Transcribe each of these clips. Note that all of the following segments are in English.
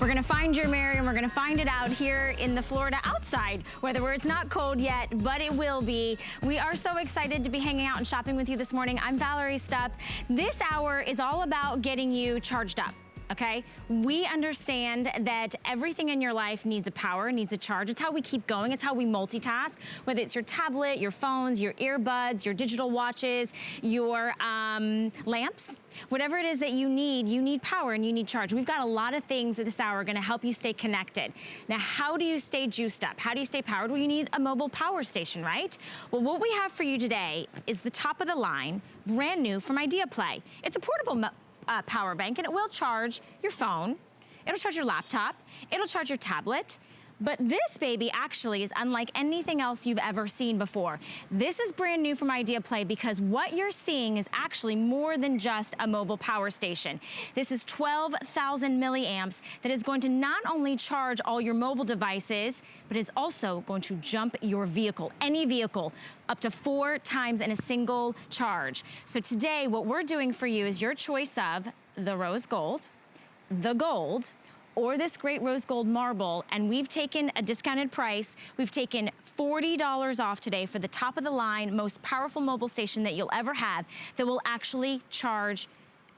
We're gonna find your Mary, and we're gonna find it out here in the Florida outside weather where it's not cold yet, but it will be. We are so excited to be hanging out and shopping with you this morning. I'm Valerie Stupp. This hour is all about getting you charged up. Okay, we understand that everything in your life needs a power, needs a charge. It's how we keep going. It's how we multitask, whether it's your tablet, your phones, your earbuds, your digital watches, your lamps, whatever it is that you need power and you need charge. We've got a lot of things at this hour going to help you stay connected. Now, how do you stay juiced up? How do you stay powered? Well, you need a mobile power station, right? Well, what we have for you today is the top of the line, brand new from IdeaPlay. It's a portable power bank, and it will charge your phone, it'll charge your laptop, it'll charge your tablet, but this baby actually is unlike anything else you've ever seen before. This is brand new from IdeaPlay because what you're seeing is actually more than just a mobile power station. This is 12,000 milliamps that is going to not only charge all your mobile devices, but is also going to jump your vehicle, any vehicle, up to 4 times in a single charge. So today, what we're doing for you is your choice of the rose gold, the gold, or this great rose gold marble, and we've taken a discounted price. We've taken $40 off today for the top of the line, most powerful mobile station that you'll ever have that will actually charge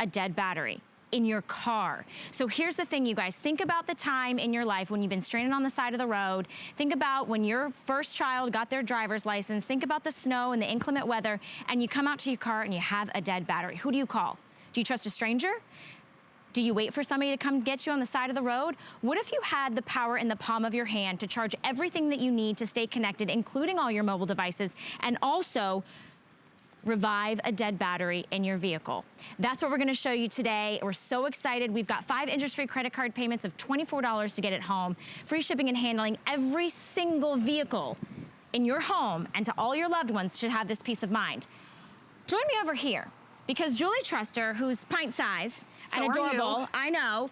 a dead battery in your car. So here's the thing, you guys. Think about the time in your life when you've been stranded on the side of the road. Think about when your first child got their driver's license. Think about the snow and the inclement weather, and you come out to your car and you have a dead battery. Who do you call? Do you trust a stranger? Do you wait for somebody to come get you on the side of the road? What if you had the power in the palm of your hand to charge everything that you need to stay connected, including all your mobile devices, and also revive a dead battery in your vehicle? That's what we're gonna show you today. We're so excited. We've got 5 interest-free credit card payments of $24 to get it home, free shipping and handling. Every single vehicle in your home and to all your loved ones should have this peace of mind. Join me over here, because Julie Truster, who's pint size and adorable, I know,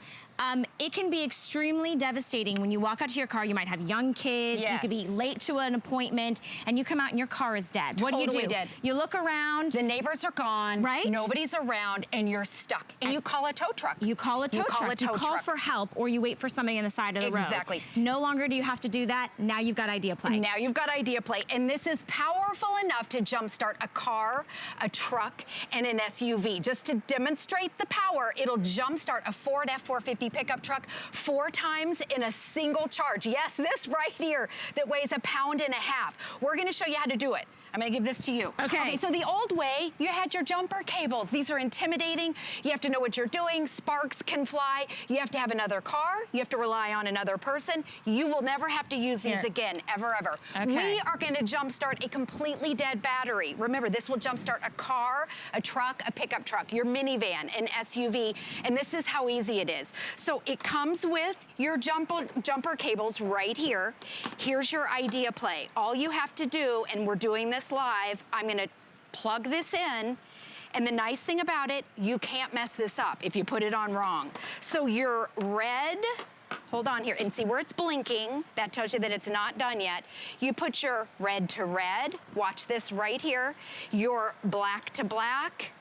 it can be extremely devastating when you walk out to your car. You might have young kids, you could be late to an appointment, and you come out and your car is dead. What do you do? Dead. You look around. The neighbors are gone, right? Nobody's around, and you're stuck. And you call a tow truck. You call a tow truck. You call for help, or you wait for somebody on the side of the road. Exactly. No longer do you have to do that. Now you've got IdeaPlay. Now you've got IdeaPlay, and this is powerful enough to jumpstart a car, a truck, and an SUV. Just to demonstrate the power, it'll jumpstart a Ford F-450 pickup truck 4 times in a single charge. Yes, this right here that weighs 1.5 pounds. We're gonna show you how to do it. I'm gonna give this to you. Okay, so the old way, you had your jumper cables. These are intimidating. You have to know what you're doing. Sparks can fly. You have to have another car. You have to rely on another person. You will never have to use these again, ever, ever. We are gonna jumpstart a completely dead battery. Remember, this will jumpstart a car, a truck, a pickup truck, your minivan, an SUV, and this is how easy it is. So it comes with your jumper cables right here. Here's your IdeaPlay. All you have to do, and we're doing this live, I'm gonna plug this in, and the nice thing about it, you can't mess this up if you put it on wrong. So your red, hold on here, and see where it's blinking, that tells you that it's not done yet. You put your red to red, watch this right here, your black to black.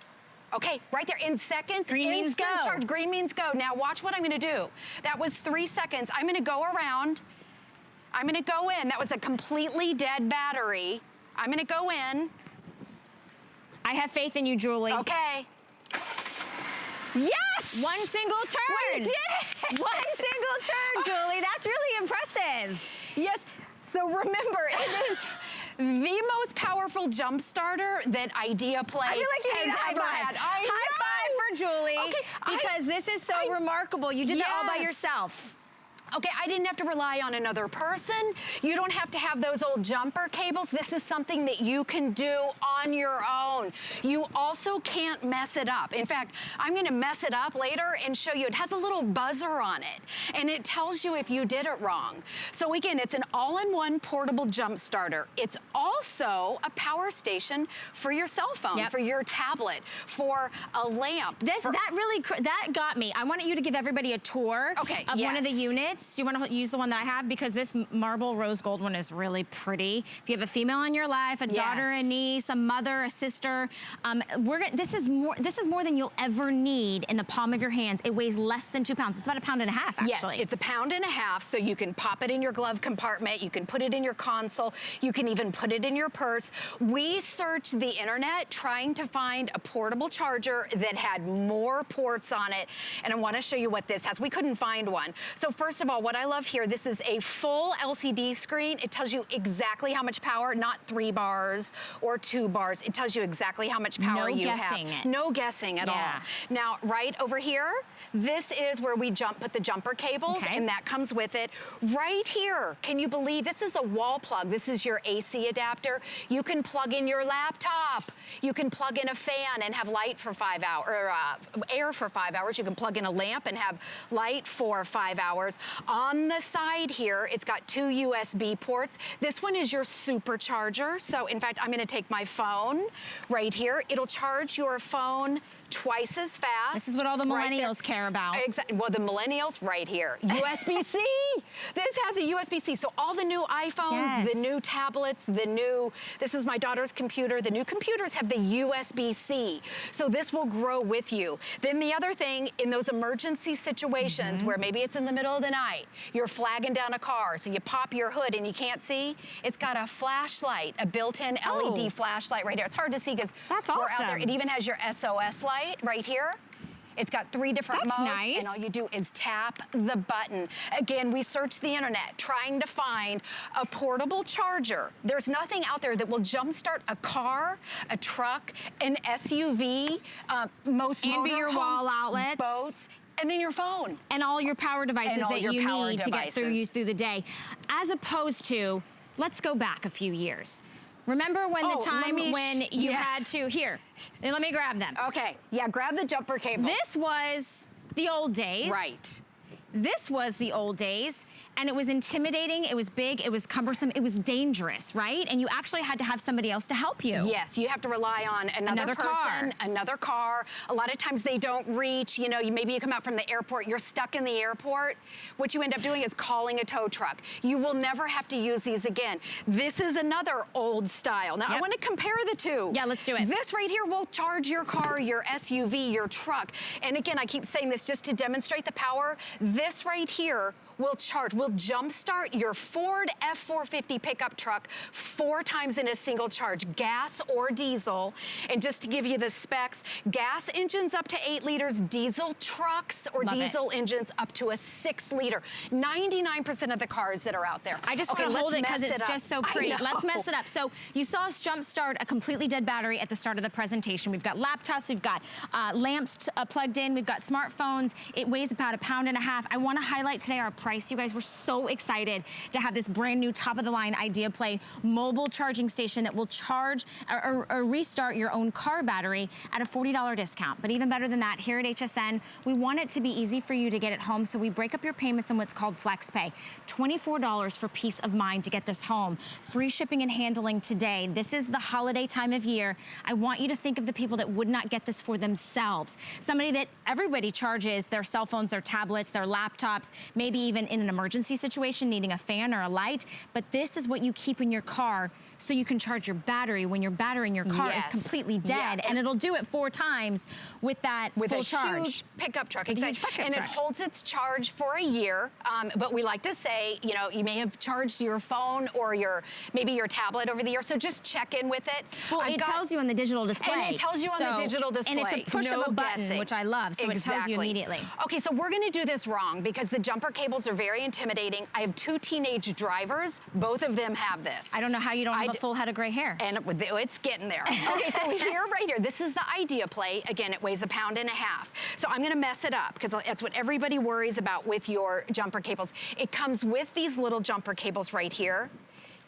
Okay, right there, in seconds, green means go. Charge. Green means go. Now watch what I'm gonna do. That was 3 seconds. I'm gonna go around, I'm gonna go in. That was a completely dead battery. I'm gonna go in. I have faith in you, Julie. Okay. Yes! One single turn. We did it! One single turn, Julie. That's really impressive. Yes, so remember, it is the most powerful jump starter that IdeaPlay has ever had. High five for Julie, because this is so remarkable. You did that all by yourself. Okay, I didn't have to rely on another person. You don't have to have those old jumper cables. This is something that you can do on your own. You also can't mess it up. In fact, I'm gonna mess it up later and show you. It has a little buzzer on it, and it tells you if you did it wrong. So again, it's an all-in-one portable jump starter. It's also a power station for your cell phone, for your tablet, for a lamp. That got me. I wanted you to give everybody a tour of one of the units. yes, you want to use the one that I have because this marble rose gold one is really pretty. If you have a female in your life, a daughter, a niece, a mother, a sister, this is more than you'll ever need in the palm of your hands. It weighs less than 2 pounds. It's about 1.5 pounds, actually. Yes, it's 1.5 pounds, so you can pop it in your glove compartment, you can put it in your console, you can even put it in your purse. We searched the internet trying to find a portable charger that had more ports on it, and I want to show you what this has. We couldn't find one. So first of all, what I love here, this is a full LCD screen. It tells you exactly how much power, not 3 bars or 2 bars. It tells you exactly how much power you have. No guessing at all. Now, right over here, this is where we put the jumper cables, and that comes with it. Right here, can you believe, this is a wall plug. This is your AC adapter. You can plug in your laptop. You can plug in a fan and have light for 5 hours, or air for 5 hours. You can plug in a lamp and have light for 5 hours. On the side here, it's got 2 USB ports. This one is your supercharger. So in fact, I'm gonna take my phone right here. It'll charge your phone twice as fast. This is what all the millennials care about. Exactly. Well, the millennials right here. USB-C. This has a USB-C. So all the new iPhones, the new tablets, this is my daughter's computer. The new computers have the USB-C. So this will grow with you. Then the other thing, in those emergency situations where maybe it's in the middle of the night, you're flagging down a car, so you pop your hood and you can't see, it's got a flashlight, a built-in LED flashlight right here. It's hard to see because we're out there. It even has your SOS light right here. It's got 3 different modes, and all you do is tap the button. Again, we searched the internet trying to find a portable charger. There's nothing out there that will jumpstart a car, a truck, an SUV, most motorhomes, be your wall outlets, boats, and then your phone. And all your power devices that you need to get through the day. As opposed to, let's go back a few years. Remember when the time when you had to, here, and let me grab them. Okay, yeah, grab the jumper cable. This was the old days. Right. This was the old days, and it was intimidating, it was big, it was cumbersome, it was dangerous, right? And you actually had to have somebody else to help you. Yes, you have to rely on another person, another car. A lot of times they don't reach, you know, maybe you come out from the airport, you're stuck in the airport. What you end up doing is calling a tow truck. You will never have to use these again. This is another old style. Now, I want to compare the two. Yeah, let's do it. This right here will charge your car, your SUV, your truck. And again, I keep saying this just to demonstrate the power. This right here will jumpstart your Ford F-450 pickup truck 4 times in a single charge, gas or diesel. And just to give you the specs, gas engines up to 8 liters, diesel trucks or diesel engines up to a 6 liter. 99% of the cars that are out there. I just want to hold it because it's just so pretty. Let's mess it up. So you saw us jumpstart a completely dead battery at the start of the presentation. We've got laptops, we've got lamps plugged in, we've got smartphones. It weighs about 1.5 pounds. I want to highlight today our price, you guys. We're so excited to have this brand new top-of-the-line Idea Play mobile charging station that will charge or restart your own car battery at a $40 discount. But even better than that, here at HSN, we want it to be easy for you to get it home, so we break up your payments in what's called Flex Pay. $24 for peace of mind to get this home. Free shipping and handling today. This is the holiday time of year. I want you to think of the people that would not get this for themselves. Somebody that everybody charges their cell phones, their tablets, their laptops, maybe even in an emergency situation needing a fan or a light, but this is what you keep in your car so you can charge your battery when your battery in your car is completely dead, and it'll do it 4 times with that full charge. Huge pickup truck, exactly. And it holds its charge for a year, but we like to say, you know, you may have charged your phone or maybe your tablet over the year, so just check in with it. Well, it tells you on the digital display. And it tells you on the digital display. And it's a push of a button, which I love, so it tells you immediately. Okay, so we're gonna do this wrong because the jumper cables are very intimidating. I have 2 teenage drivers. Both of them have this. I don't know how you don't have a full head of gray hair. And it's getting there. Okay, so right here, this is the Idea Play. Again, it weighs 1.5 pounds. So I'm gonna mess it up because that's what everybody worries about with your jumper cables. It comes with these little jumper cables right here.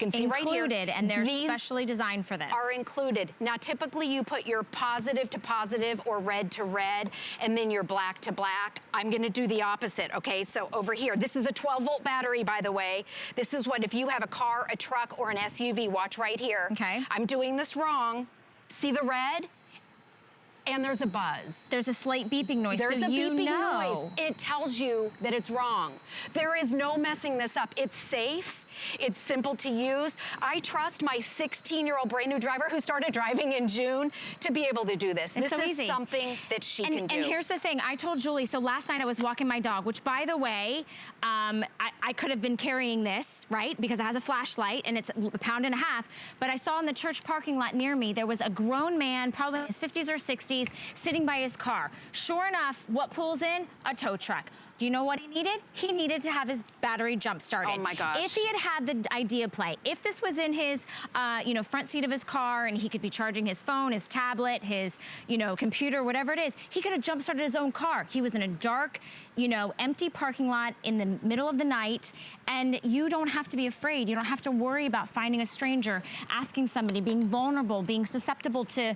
You can see right here. Included, and they're specially designed for this. Are included. Now, typically you put your positive to positive or red to red, and then your black to black. I'm gonna do the opposite, okay? So over here, this is a 12-volt battery, by the way. This is what, if you have a car, a truck, or an SUV, watch right here. Okay. I'm doing this wrong. See the red? and there's a buzz. There's a slight beeping noise, There's so a you beeping know. noise. It tells you that it's wrong. There is no messing this up. It's safe. It's simple to use. I trust my 16-year-old brand new driver who started driving in June to be able to do this. It's this so is easy. something that she can do. And here's the thing. I told Julie, so last night I was walking my dog, which by the way, I could have been carrying this, right? Because it has a flashlight and it's a pound and a half. But I saw in the church parking lot near me, there was a grown man, probably in his 50s or 60s, sitting by his car. Sure enough, what pulls in? A tow truck. Do you know what he needed? He needed to have his battery jump started. Oh my gosh. If he had the Idea Play, if this was in his, front seat of his car and he could be charging his phone, his tablet, his, computer, whatever it is, he could have jump started his own car. He was in a dark, empty parking lot in the middle of the night, and you don't have to be afraid. You don't have to worry about finding a stranger, asking somebody, being vulnerable, being susceptible to,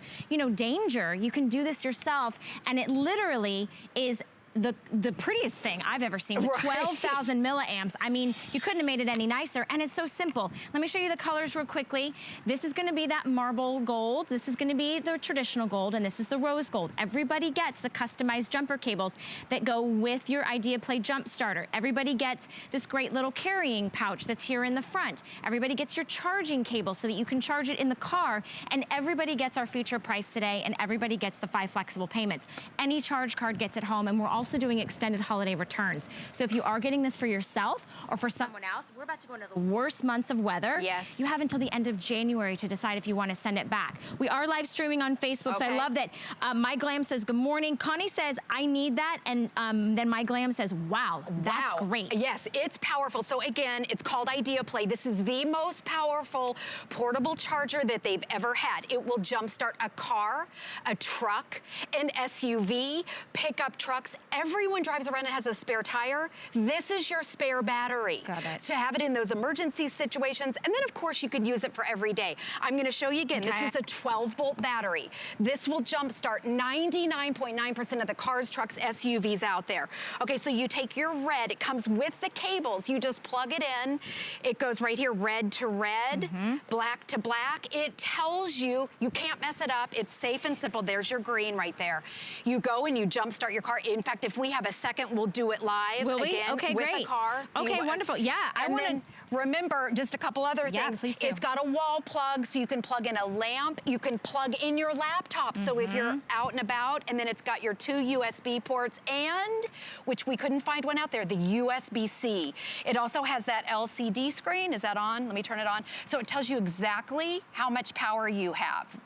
danger. You can do this yourself, and it literally is the prettiest thing I've ever seen with 12,000 milliamps. I mean, you couldn't have made it any nicer, and it's so simple. Let me show you the colors real quickly. This is gonna be that marble gold. This is gonna be the traditional gold, and this is the rose gold. Everybody gets the customized jumper cables that go with your Idea Play jump starter. Everybody gets this great little carrying pouch that's here in the front. Everybody gets your charging cable so that you can charge it in the car, and everybody gets our feature price today, and everybody gets the 5 flexible payments. Any charge card gets it home, and we're also doing extended holiday returns. So if you are getting this for yourself or for someone else, we're about to go into the worst months of weather. Yes. You have until the end of January to decide if you want to send it back. We are live streaming on Facebook, so I love that. My Glam says, good morning. Connie says, I need that. And then My Glam says, wow, that's great. Yes, it's powerful. So again, it's called Idea Play. This is the most powerful portable charger that they've ever had. It will jumpstart a car, a truck, an SUV, pickup trucks. Everyone drives around and has a spare tire. This is your spare battery. Got it. To have it in those emergency situations. And then of course you could use it for every day. I'm gonna show you again. This is a 12-volt battery. This will jumpstart 99.9% of the cars, trucks, SUVs out there. Okay, so you take your red, it comes with the cables. You just plug it in. It goes right here, red to red, black to black. It tells you, you can't mess it up. It's safe and simple. There's your green right there. You go and you jumpstart your car. In fact, if we have a second, we'll do it live again okay, with great. the car. Okay, wonderful. Yeah, I want to remember just a couple other things. Yeah, please do. It's got a wall plug, so you can plug in a lamp. You can plug in your laptop. So if you're out and about, and then it's got your 2 USB ports and, which we couldn't find one out there, the USB-C. It also has that LCD screen. Is that on? Let me turn it on. So it tells you exactly how much power you have.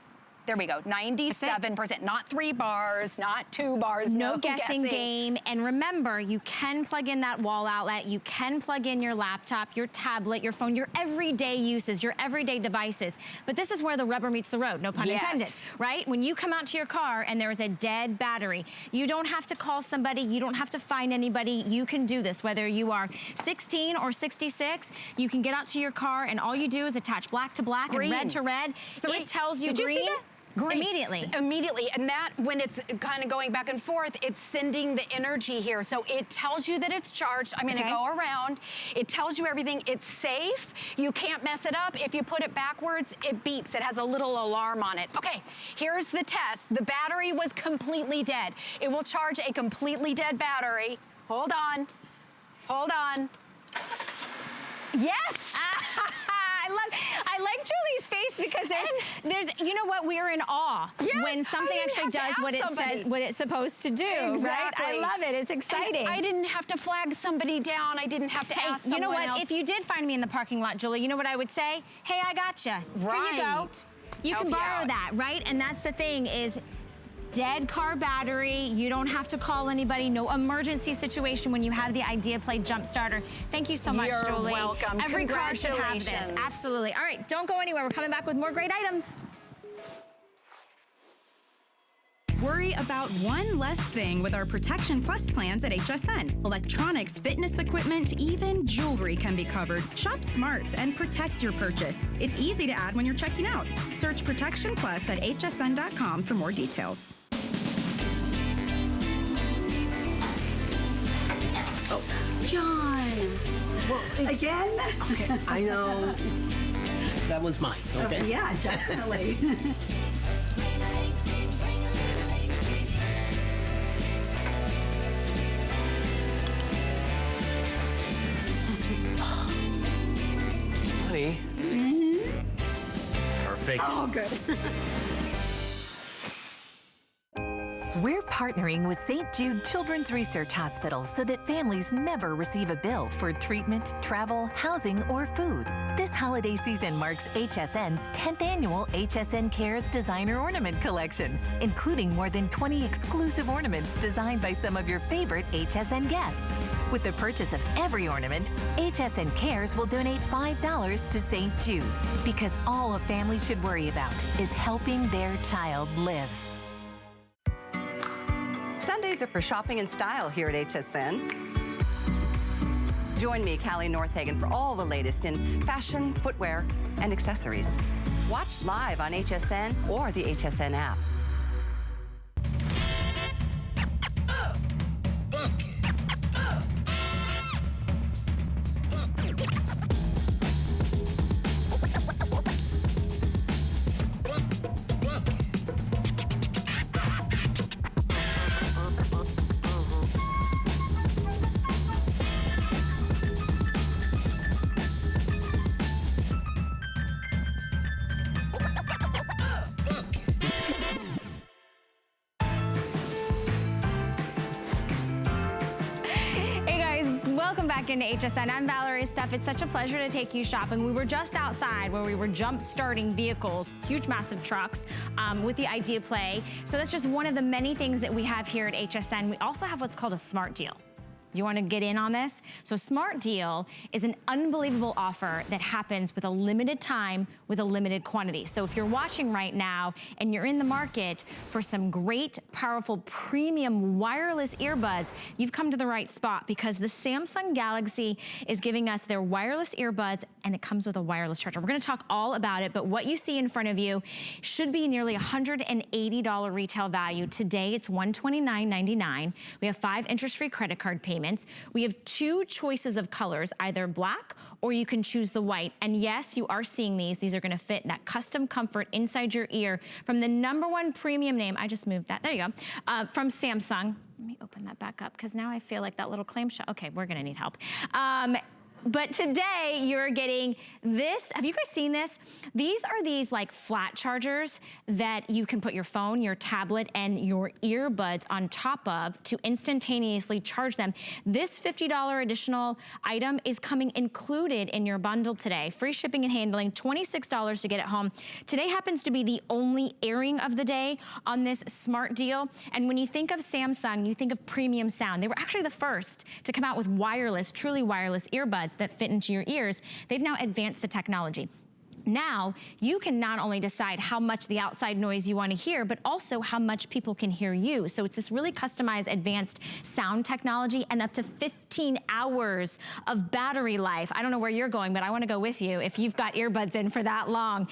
There we go, 97%, not 3 bars, not 2 bars, no guessing game. And remember, you can plug in that wall outlet, you can plug in your laptop, your tablet, your phone, your everyday uses, your everyday devices. But this is where the rubber meets the road, no pun intended, right? When you come out to your car and there is a dead battery, you don't have to call somebody, you don't have to find anybody, you can do this. Whether you are 16 or 66, you can get out to your car and all you do is attach black to black and red to red. It tells you green. You see that? Green. Immediately. And that, when it's kind of going back and forth, it's sending the energy here. So it tells you that it's charged. I'm gonna go around. It tells you everything. It's safe. You can't mess it up. If you put it backwards, it beeps. It has a little alarm on it. Okay, here's the test. The battery was completely dead. It will charge a completely dead battery. Hold on. Hold on. Yes! I like Julie's face because there's you know what, we're in awe when something actually does what it says, what it's supposed to do, right? I love it, it's exciting. And I didn't have to flag somebody down, I didn't have to ask someone else. You know what, if you did find me in the parking lot, Julie, you know what I would say? Hey, I gotcha. Right. Here you go. You can borrow that, right? And that's the thing is, dead car battery, you don't have to call anybody, no emergency situation when you have the Idea Play jump starter. Thank you so much, Julie. You're welcome. Every car should have this, absolutely. All right, don't go anywhere, we're coming back with more great items. Worry about one less thing with our Protection Plus plans at HSN. Electronics, fitness equipment, even jewelry can be covered. Shop smarts and protect your purchase. It's easy to add when you're checking out. Search Protection Plus at hsn.com for more details. Oh, John. Well, again? Okay, I know. That one's mine, okay? Yeah, definitely. Perfect. Oh, good. We're partnering with St. Jude Children's Research Hospital so that families never receive a bill for treatment, travel, housing, or food. This holiday season marks HSN's 10th annual HSN Cares Designer Ornament Collection, including more than 20 exclusive ornaments designed by some of your favorite HSN guests. With the purchase of every ornament, HSN Cares will donate $5 to St. Jude, because all a family should worry about is helping their child live. Sundays are for shopping and style here at HSN. Join me, Callie Northagen, for all the latest in fashion, footwear, and accessories. Watch live on HSN or the HSN app. Into HSN. I'm Valerie Stuff. It's such a pleasure to take you shopping. We were just outside where we were jump starting vehicles, huge massive trucks, with the Idea Play. So that's just one of the many things that we have here at HSN. We also have what's called a Smart Deal. You want to get in on this? So Smart Deal is an unbelievable offer that happens with a limited time with a limited quantity. So if you're watching right now and you're in the market for some great, powerful, premium wireless earbuds, you've come to the right spot, because the Samsung Galaxy is giving us their wireless earbuds, and it comes with a wireless charger. We're going to talk all about it, but what you see in front of you should be nearly $180 retail value. Today, it's $129.99. We have 5 interest-free credit card payments. We have 2 choices of colors, either black or you can choose the white. And yes, you are seeing these. These are gonna fit that custom comfort inside your ear from the #1 premium name. I just moved that, there you go, from Samsung. Let me open that back up, because now I feel like that little clamshell. Okay, we're gonna need help. But today you're getting this. Have you guys seen this? These are these like flat chargers that you can put your phone, your tablet, and your earbuds on top of to instantaneously charge them. This $50 additional item is coming included in your bundle today. Free shipping and handling, $26 to get it home. Today happens to be the only airing of the day on this Smart Deal. And when you think of Samsung, you think of premium sound. They were actually the first to come out with wireless, truly wireless earbuds that fit into your ears. They've now advanced the technology. Now, you can not only decide how much the outside noise you want to hear, but also how much people can hear you. So it's this really customized, advanced sound technology, and up to 15 hours of battery life. I don't know where you're going, but I want to go with you if you've got earbuds in for that long.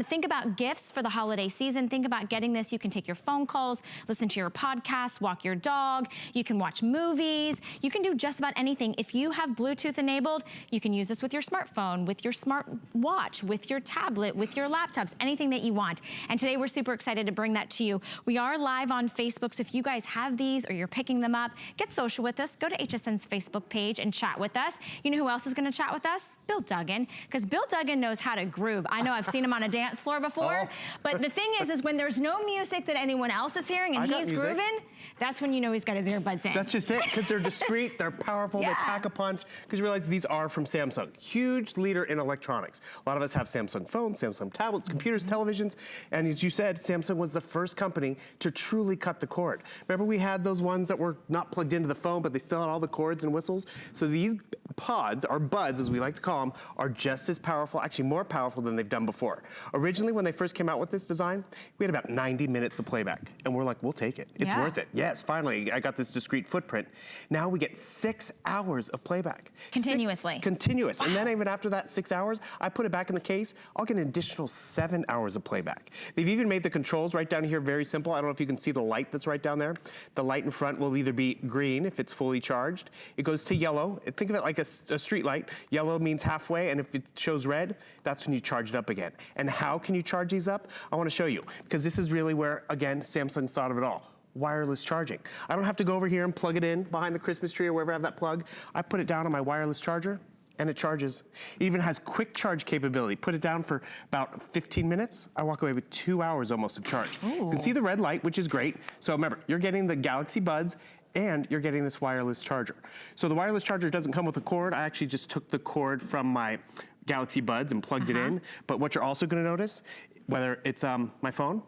Think about gifts for the holiday season. Think about getting this. You can take your phone calls, listen to your podcast, walk your dog. You can watch movies. You can do just about anything. If you have Bluetooth enabled, you can use this with your smartphone, with your smart watch, with your tablet, with your laptops, anything that you want. And today we're super excited to bring that to you. We are live on Facebook, so if you guys have these or you're picking them up, get social with us. Go to HSN's Facebook page and chat with us. You know who else is gonna chat with us? Bill Duggan, because Bill Duggan knows how to groove. I know I've seen him on a dance floor before, but the thing is when there's no music that anyone else is hearing and he's grooving, that's when you know he's got his earbuds in. That's just it, because they're discreet, they're powerful, they pack a punch, because you realize these are from Samsung. Huge leader in electronics. A lot of us have Samsung phones, Samsung tablets, computers, televisions, and as you said, Samsung was the first company to truly cut the cord. Remember we had those ones that were not plugged into the phone, but they still had all the cords and whistles? So these pods, or buds as we like to call them, are just as powerful, actually more powerful than they've done before. Originally, when they first came out with this design, we had about 90 minutes of playback, and we're like, we'll take it. It's worth it. Yes, finally, I got this discrete footprint. Now we get 6 hours of playback. Continuously. Continuous. Wow. And then even after that 6 hours, I put it back in the case, I'll get an additional 7 hours of playback. They've even made the controls right down here very simple. I don't know if you can see the light that's right down there. The light in front will either be green if it's fully charged. It goes to yellow. Think of it like a street light. Yellow means halfway, and if it shows red, that's when you charge it up again. And how can you charge these up? I want to show you, because this is really where, again, Samsung's thought of it all. Wireless charging. I don't have to go over here and plug it in behind the Christmas tree or wherever I have that plug. I put it down on my wireless charger, and it charges. It even has quick charge capability. Put it down for about 15 minutes. I walk away with 2 hours almost of charge. Ooh. You can see the red light, which is great. So remember, you're getting the Galaxy Buds and you're getting this wireless charger. So the wireless charger doesn't come with a cord. I actually just took the cord from my Galaxy Buds and plugged it in. But what you're also gonna notice, whether it's my phone,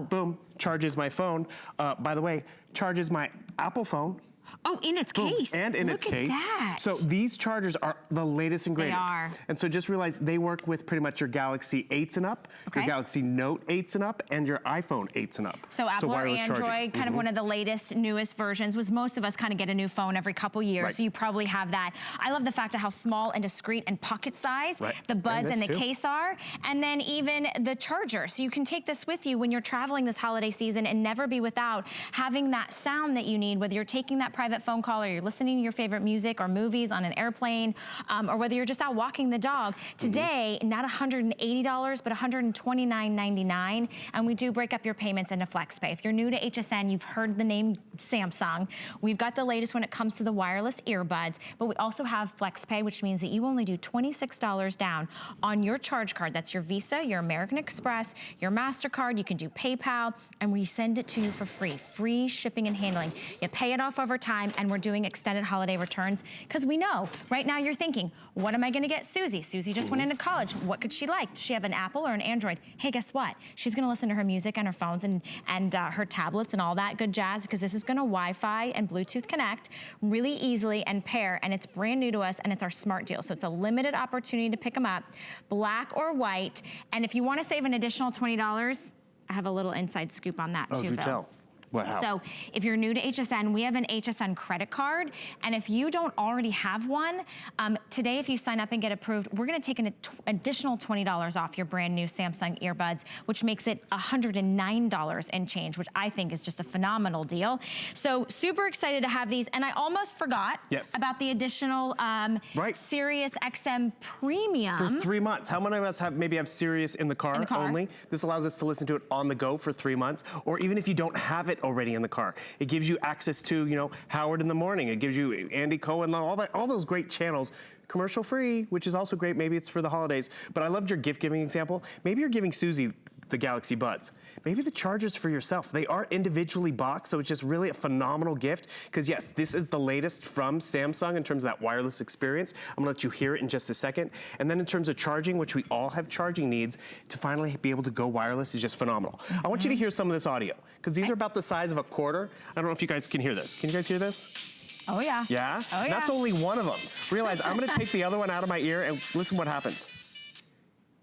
boom, charges my phone. By the way, charges my Apple phone. Oh, in its case. And in its case. Look at that. So these chargers are the latest and greatest. They are. And so just realize they work with pretty much your Galaxy 8s and up, your Galaxy Note 8s and up, and your iPhone 8s and up. So Apple or Android, kind of one of the latest, newest versions, was most of us kind of get a new phone every couple years, so you probably have that. I love the fact of how small and discreet and pocket size the Buds and the case are, and then even the charger. So you can take this with you when you're traveling this holiday season and never be without having that sound that you need, whether you're taking that private phone call or you're listening to your favorite music or movies on an airplane, or whether you're just out walking the dog. Today, not $180, but $129.99, and we do break up your payments into FlexPay. If you're new to HSN, you've heard the name Samsung. We've got the latest when it comes to the wireless earbuds, but we also have FlexPay, which means that you only do $26 down on your charge card. That's your Visa, your American Express, your MasterCard. You can do PayPal, and we send it to you for free. Free shipping and handling. You pay it off over time, and we're doing extended holiday returns because we know right now you're thinking, what am I gonna get Susie? Susie just went into college. What could she like? Does she have an Apple or an Android? Hey, guess what? She's gonna listen to her music on her phones and her tablets and all that good jazz, because this is gonna Wi-Fi and Bluetooth connect really easily and pair, and it's brand new to us, and it's our smart deal. So it's a limited opportunity to pick them up, black or white. And if you wanna save an additional $20, I have a little inside scoop on that too, do Bill. tell. Wow. So if you're new to HSN, we have an HSN credit card. And if you don't already have one, today if you sign up and get approved, we're gonna take an additional $20 off your brand new Samsung earbuds, which makes it $109 and change, which I think is just a phenomenal deal. So super excited to have these. And I almost forgot about the additional Sirius XM Premium. For 3 months. How many of us maybe have Sirius in the car only? This allows us to listen to it on the go for 3 months. Or even if you don't have it already in the car, it gives you access to, you know, Howard in the Morning. It gives you Andy Cohen, all those great channels, commercial free, which is also great. Maybe it's for the holidays. But I loved your gift giving example. Maybe you're giving Susie the Galaxy Buds. Maybe the chargers for yourself. They are individually boxed, so it's just really a phenomenal gift. Because yes, this is the latest from Samsung in terms of that wireless experience. I'm gonna let you hear it in just a second. And then in terms of charging, which we all have charging needs, to finally be able to go wireless is just phenomenal. I want you to hear some of this audio, because these are about the size of a quarter. I don't know if you guys can hear this. Can you guys hear this? Oh yeah. Yeah? Oh yeah. That's only one of them. Realize I'm gonna take the other one out of my ear and listen what happens.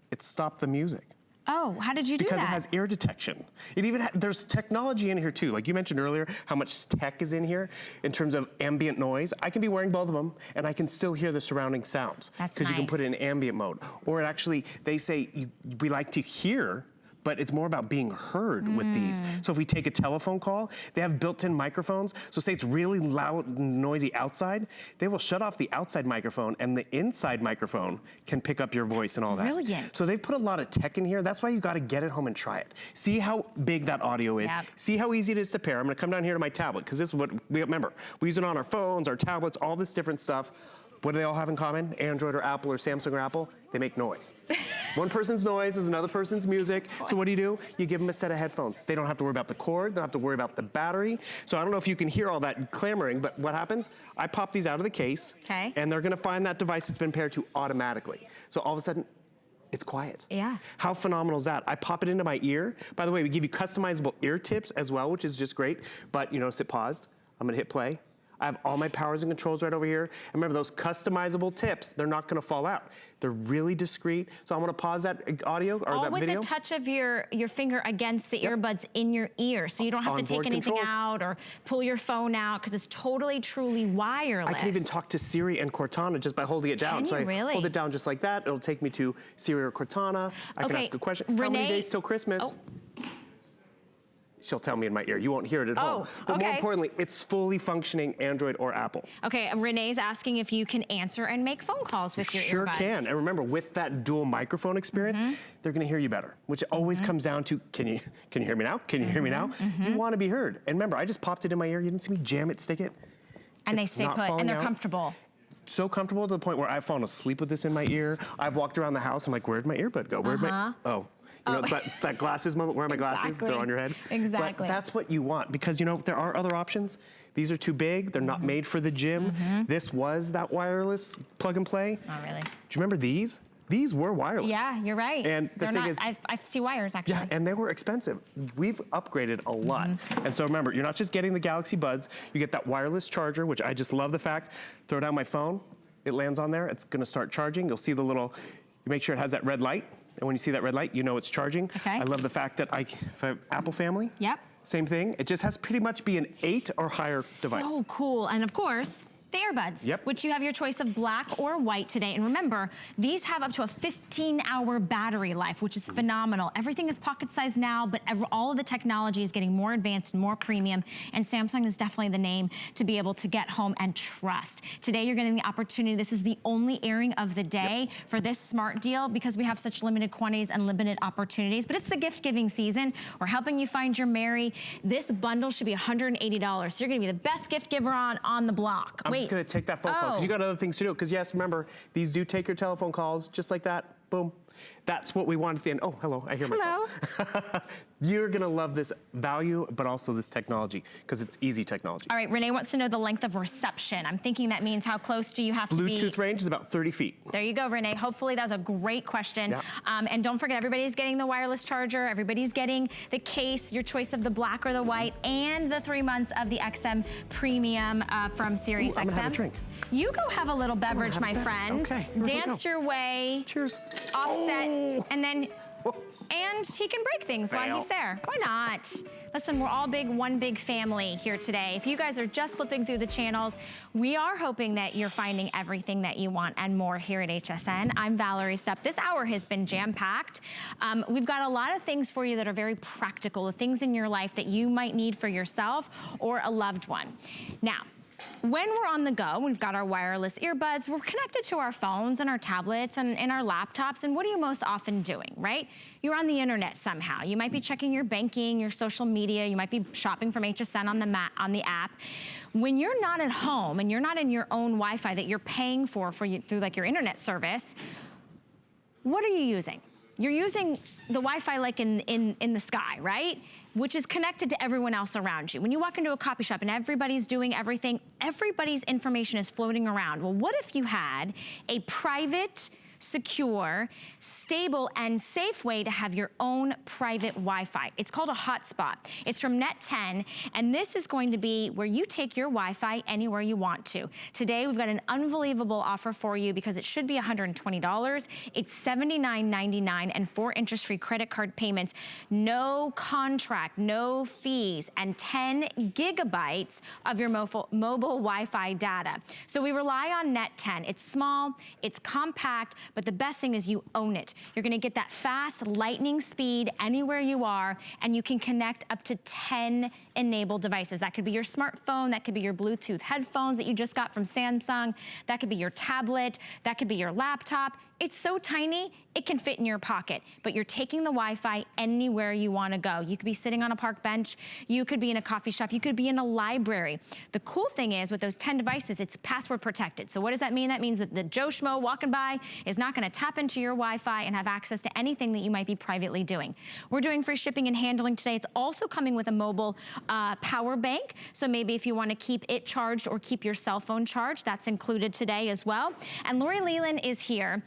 It stopped the music. Oh, how did you do that? Because it has ear detection. It even there's technology in here too. Like you mentioned earlier, how much tech is in here in terms of ambient noise. I can be wearing both of them and I can still hear the surrounding sounds. That's nice. Because you can put it in ambient mode. Or it actually, they say we like to hear, but it's more about being heard with these. So if we take a telephone call, they have built-in microphones. So say it's really loud and noisy outside, they will shut off the outside microphone and the inside microphone can pick up your voice and all that. Brilliant. So they've put a lot of tech in here. That's why you gotta get it home and try it. See how big that audio is. Yep. See how easy it is to pair. I'm gonna come down here to my tablet, because this is what, remember, we use it on our phones, our tablets, all this different stuff. What do they all have in common? Android or Apple or Samsung or Apple? They make noise. One person's noise is another person's music. So what do? You give them a set of headphones. They don't have to worry about the cord. They don't have to worry about the battery. So I don't know if you can hear all that clamoring, but what happens? I pop these out of the case, and they're gonna find that device it's been paired to automatically. So all of a sudden, it's quiet. Yeah. How phenomenal is that? I pop it into my ear. By the way, we give you customizable ear tips as well, which is just great. But you notice it paused. I'm gonna hit play. I have all my powers and controls right over here. And remember, those customizable tips, they're not gonna fall out. They're really discreet. So I'm gonna pause that audio or that video. All with the touch of your finger against the earbuds in your ear. So you don't have to take anything out or pull your phone out, because it's totally, truly wireless. I can even talk to Siri and Cortana just by holding it down. Can you really? Hold it down just like that. It'll take me to Siri or Cortana. I can ask a question. How many days till Christmas? She'll tell me in my ear. You won't hear it at home. But more importantly, it's fully functioning Android or Apple. Okay, Renee's asking if you can answer and make phone calls with your earbuds. Sure can. And remember, with that dual microphone experience, they're gonna hear you better, which always comes down to, can you hear me now? Can you hear me now? You wanna be heard. And remember, I just popped it in my ear. You didn't see me jam it, stick it. And they stay put, and they're comfortable. so comfortable to the point where I've fallen asleep with this in my ear. I've walked around the house, I'm like, where'd my earbud go? Where'd my, oh. You know, it's that glasses moment. Where are my glasses? They're on your head. Exactly. But that's what you want, because you know, there are other options. These are too big. They're not made for the gym. This was that wireless plug and play. Oh, really? Do you remember these? These were wireless. Yeah, you're right. And the thing is, I see wires actually. yeah, and they were expensive. We've upgraded a lot. And so remember, you're not just getting the Galaxy Buds, you get that wireless charger, which I just love the fact. Throw down my phone, it lands on there, it's gonna start charging. You'll see the little, you make sure it has that red light. And when you see that red light, you know it's charging. Okay. I love the fact that if I have Apple family, Yep. same thing. It just has pretty much be an 8 or higher device. So cool. And of course, the earbuds, which you have your choice of black or white today. And remember, these have up to a 15-hour battery life, which is phenomenal. Everything is pocket size now, but all of the technology is getting more advanced and more premium. And Samsung is definitely the name to be able to get home and trust. Today, you're getting the opportunity. This is the only airing of the day for this smart deal, because we have such limited quantities and limited opportunities. But it's the gift-giving season. We're helping you find your Mary. This bundle should be $180. So you're gonna be the best gift giver on the block. I'm just gonna take that phone call, because you got other things to do. Because yes, remember, these do take your telephone calls, just like that, boom. That's what we want at the end. Oh, hello, I hear myself. You're gonna love this value, but also this technology, because it's easy technology. All right, Renee wants to know the length of reception. I'm thinking that means how close do you have to be? Bluetooth range is about 30 feet. There you go, Renee. Hopefully that was a great question. Yeah. And don't forget, everybody's getting the wireless charger, everybody's getting the case, your choice of the black or the white, and the 3 months of the XM Premium from Sirius XM. I'm gonna have a drink. You go have a little beverage, my friend. Okay, Dance your way. Cheers. Offset, and then, and he can break things while he's there. Why not? Listen, we're all one big family here today. If you guys are just flipping through the channels, we are hoping that you're finding everything that you want and more here at HSN. I'm Valerie Stupp. This hour has been jam-packed. We've got a lot of things for you that are very practical, the things in your life that you might need for yourself or a loved one. Now, when we're on the go, we've got our wireless earbuds, we're connected to our phones and our tablets and our laptops, and what are you most often doing, right? You're on the internet somehow. You might be checking your banking, your social media, you might be shopping from HSN on the app. When you're not at home and you're not in your own Wi-Fi that you're paying for through like your internet service, what are you using? You're using the Wi-Fi like in the sky, right? Which is connected to everyone else around you. When you walk into a coffee shop and everybody's doing everything, everybody's information is floating around. Well, what if you had a private, secure, stable, and safe way to have your own private Wi-Fi? It's called a hotspot. It's from Net 10, and this is going to be where you take your Wi-Fi anywhere you want to. Today, we've got an unbelievable offer for you because it should be $120. It's $79.99 and 4 interest-free credit card payments, no contract, no fees, and 10 gigabytes of your mobile Wi-Fi data. So we rely on Net 10. It's small, it's compact, but the best thing is you own it. You're gonna get that fast lightning speed anywhere you are, and you can connect up to 10 enabled devices. That could be your smartphone, that could be your Bluetooth headphones that you just got from Samsung, that could be your tablet, that could be your laptop. It's so tiny, it can fit in your pocket, but you're taking the Wi-Fi anywhere you wanna go. You could be sitting on a park bench, you could be in a coffee shop, you could be in a library. The cool thing is with those 10 devices, it's password protected. So what does that mean? That means that the Joe Schmo walking by is not gonna tap into your Wi-Fi and have access to anything that you might be privately doing. We're doing free shipping and handling today. It's also coming with a mobile power bank. So maybe if you wanna keep it charged or keep your cell phone charged, that's included today as well. And Lori Leland is here.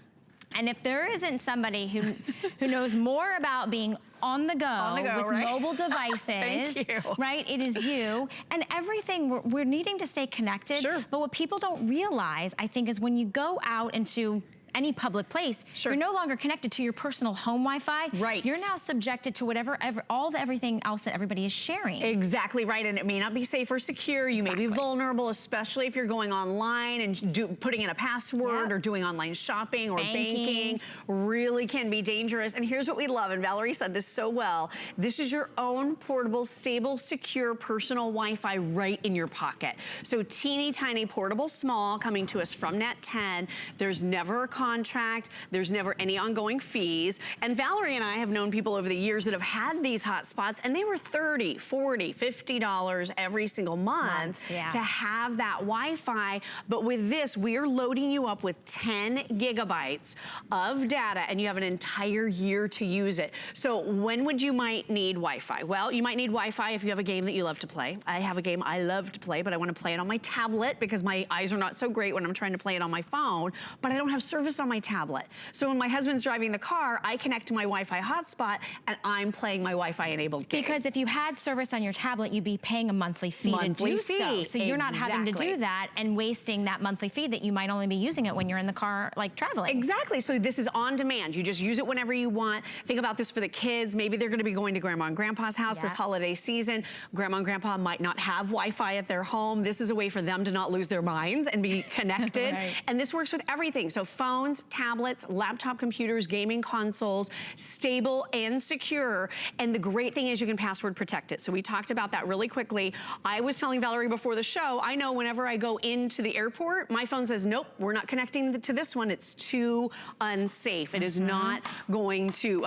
And if there isn't somebody who knows more about being on the go with right? mobile devices, right? It is you. And everything, we're needing to stay connected. Sure. But what people don't realize, I think, is when you go out into any public place, you're no longer connected to your personal home Wi-Fi. Right. You're now subjected to everything else that everybody is sharing. Exactly right, and it may not be safe or secure. You may be vulnerable, especially if you're going online and putting in a password or doing online shopping or banking. Really can be dangerous. And here's what we love, and Valerie said this so well. This is your own portable, stable, secure personal Wi-Fi right in your pocket. So teeny tiny, portable, small, coming to us from Net 10. There's never a contract. There's never any ongoing fees. And Valerie and I have known people over the years that have had these hotspots, and they were $30, $40, $50 every single month to have that Wi-Fi. But with this, we are loading you up with 10 gigabytes of data, and you have an entire year to use it. So when would you might need Wi-Fi? Well, you might need Wi-Fi if you have a game that you love to play. I have a game I love to play, but I want to play it on my tablet because my eyes are not so great when I'm trying to play it on my phone, but I don't have service on my tablet. So when my husband's driving the car, I connect to my Wi-Fi hotspot and I'm playing my Wi-Fi enabled game. Because if you had service on your tablet, you'd be paying a monthly fee to do so. So you're not having to do that and wasting that monthly fee that you might only be using it when you're in the car, like traveling. Exactly, so this is on demand. You just use it whenever you want. Think about this for the kids. Maybe they're gonna be going to Grandma and Grandpa's house this holiday season. Grandma and Grandpa might not have Wi-Fi at their home. This is a way for them to not lose their minds and be connected. And this works with everything. So phones, tablets, laptop computers, gaming consoles, stable and secure. And the great thing is you can password protect it. So we talked about that really quickly. I was telling Valerie before the show, I know whenever I go into the airport, my phone says, nope, we're not connecting to this one. It's too unsafe. It is not going to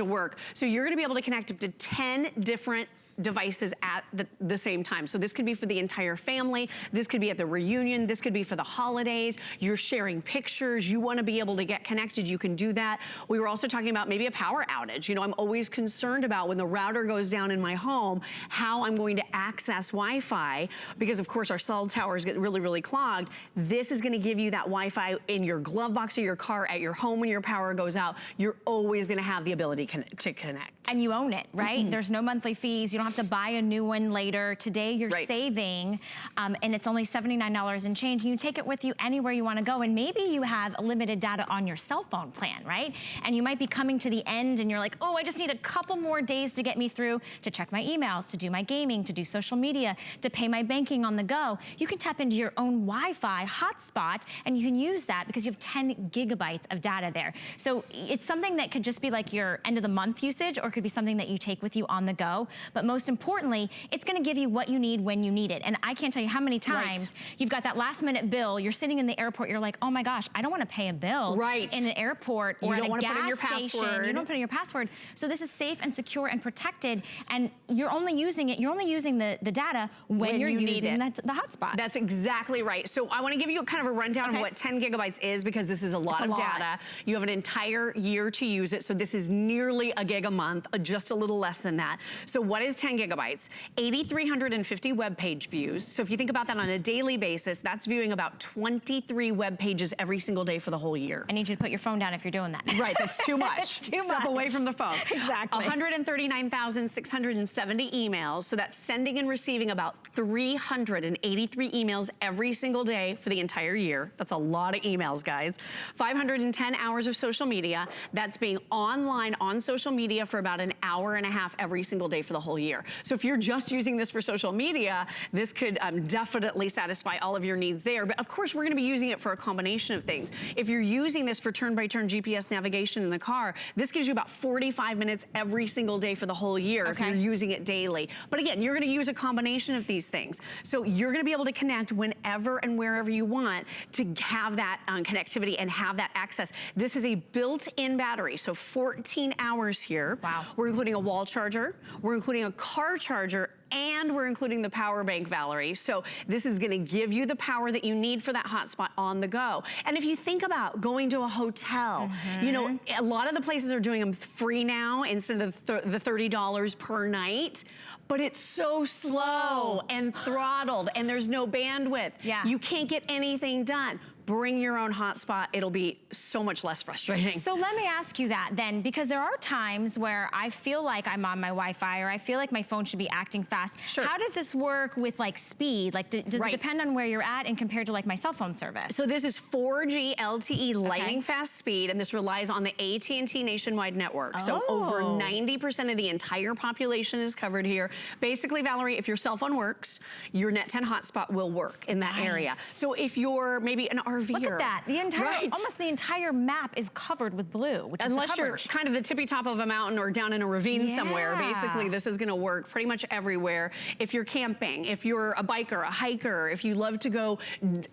work. So you're gonna be able to connect up to 10 different devices at the same time. So this could be for the entire family. This could be at the reunion. This could be for the holidays. You're sharing pictures. You want to be able to get connected. You can do that. We were also talking about maybe a power outage. You know, I'm always concerned about when the router goes down in my home, how I'm going to access Wi-Fi, because of course our cell towers get really, really clogged. This is going to give you that Wi-Fi in your glove box of your car, at your home when your power goes out. You're always going to have the ability to connect. And you own it, right? There's no monthly fees. You don't have to buy a new one later. Today you're saving, and it's only $79 and change. You take it with you anywhere you want to go, and maybe you have limited data on your cell phone plan, right? And you might be coming to the end and you're like, oh, I just need a couple more days to get me through to check my emails, to do my gaming, to do social media, to pay my banking on the go. You can tap into your own Wi-Fi hotspot, and you can use that because you have 10 gigabytes of data there. So it's something that could just be like your end of the month usage, or it could be something that you take with you on the go. But most importantly, it's gonna give you what you need when you need it. And I can't tell you how many times you've got that last minute bill, you're sitting in the airport, you're like, oh my gosh, I don't wanna pay a bill in an airport or at a gas station. You don't put in your password. So this is safe and secure and protected, and you're only using it, you're only using the data when you're using the hotspot. That's exactly right. So I wanna give you kind of a rundown of what 10 gigabytes is, because this is a lot of data. You have an entire year to use it. So this is nearly a gig a month, just a little less than that. So what is 10 gigabytes? 8,350 web page views. So if you think about that on a daily basis, that's viewing about 23 web pages every single day for the whole year. I need you to put your phone down if you're doing that. Right, that's too much. Step away from the phone. Exactly. 139,670 emails. So that's sending and receiving about 383 emails every single day for the entire year. That's a lot of emails, guys. 510 hours of social media. That's being online on social media for about an hour and a half every single day for the whole year. So if you're just using this for social media, this could definitely satisfy all of your needs there. But of course, we're gonna be using it for a combination of things. If you're using this for turn-by-turn GPS navigation in the car, this gives you about 45 minutes every single day for the whole year if you're using it daily. But again, you're gonna use a combination of these things. So you're gonna be able to connect whenever and wherever you want to have that connectivity and have that access. This is a built-in battery, so 14 hours here. Wow. We're including a wall charger, we're including a car charger, and we're including the power bank, Valerie. So this is gonna give you the power that you need for that hotspot on the go. And if you think about going to a hotel, you know, a lot of the places are doing them free now instead of the $30 per night, but it's so slow and throttled, and there's no bandwidth. You can't get anything done. Bring your own hotspot. It'll be so much less frustrating. So let me ask you that then, because there are times where I feel like I'm on my Wi-Fi, or I feel like my phone should be acting fast. How does this work with like speed? Like does it depend on where you're at and compared to like my cell phone service? So this is 4G LTE lightning fast speed, and this relies on the AT&T nationwide network. So over 90% of the entire population is covered here. Basically, Valerie, if your cell phone works, your Net 10 hotspot will work in that area. So if you're maybe an RVer. Look at that. The entire, Right. almost the entire map is covered with blue, which Unless is the you're coverage. kind of the tippy top of a mountain or down in a ravine somewhere, basically this is gonna work pretty much everywhere. If you're camping, if you're a biker, a hiker, if you love to go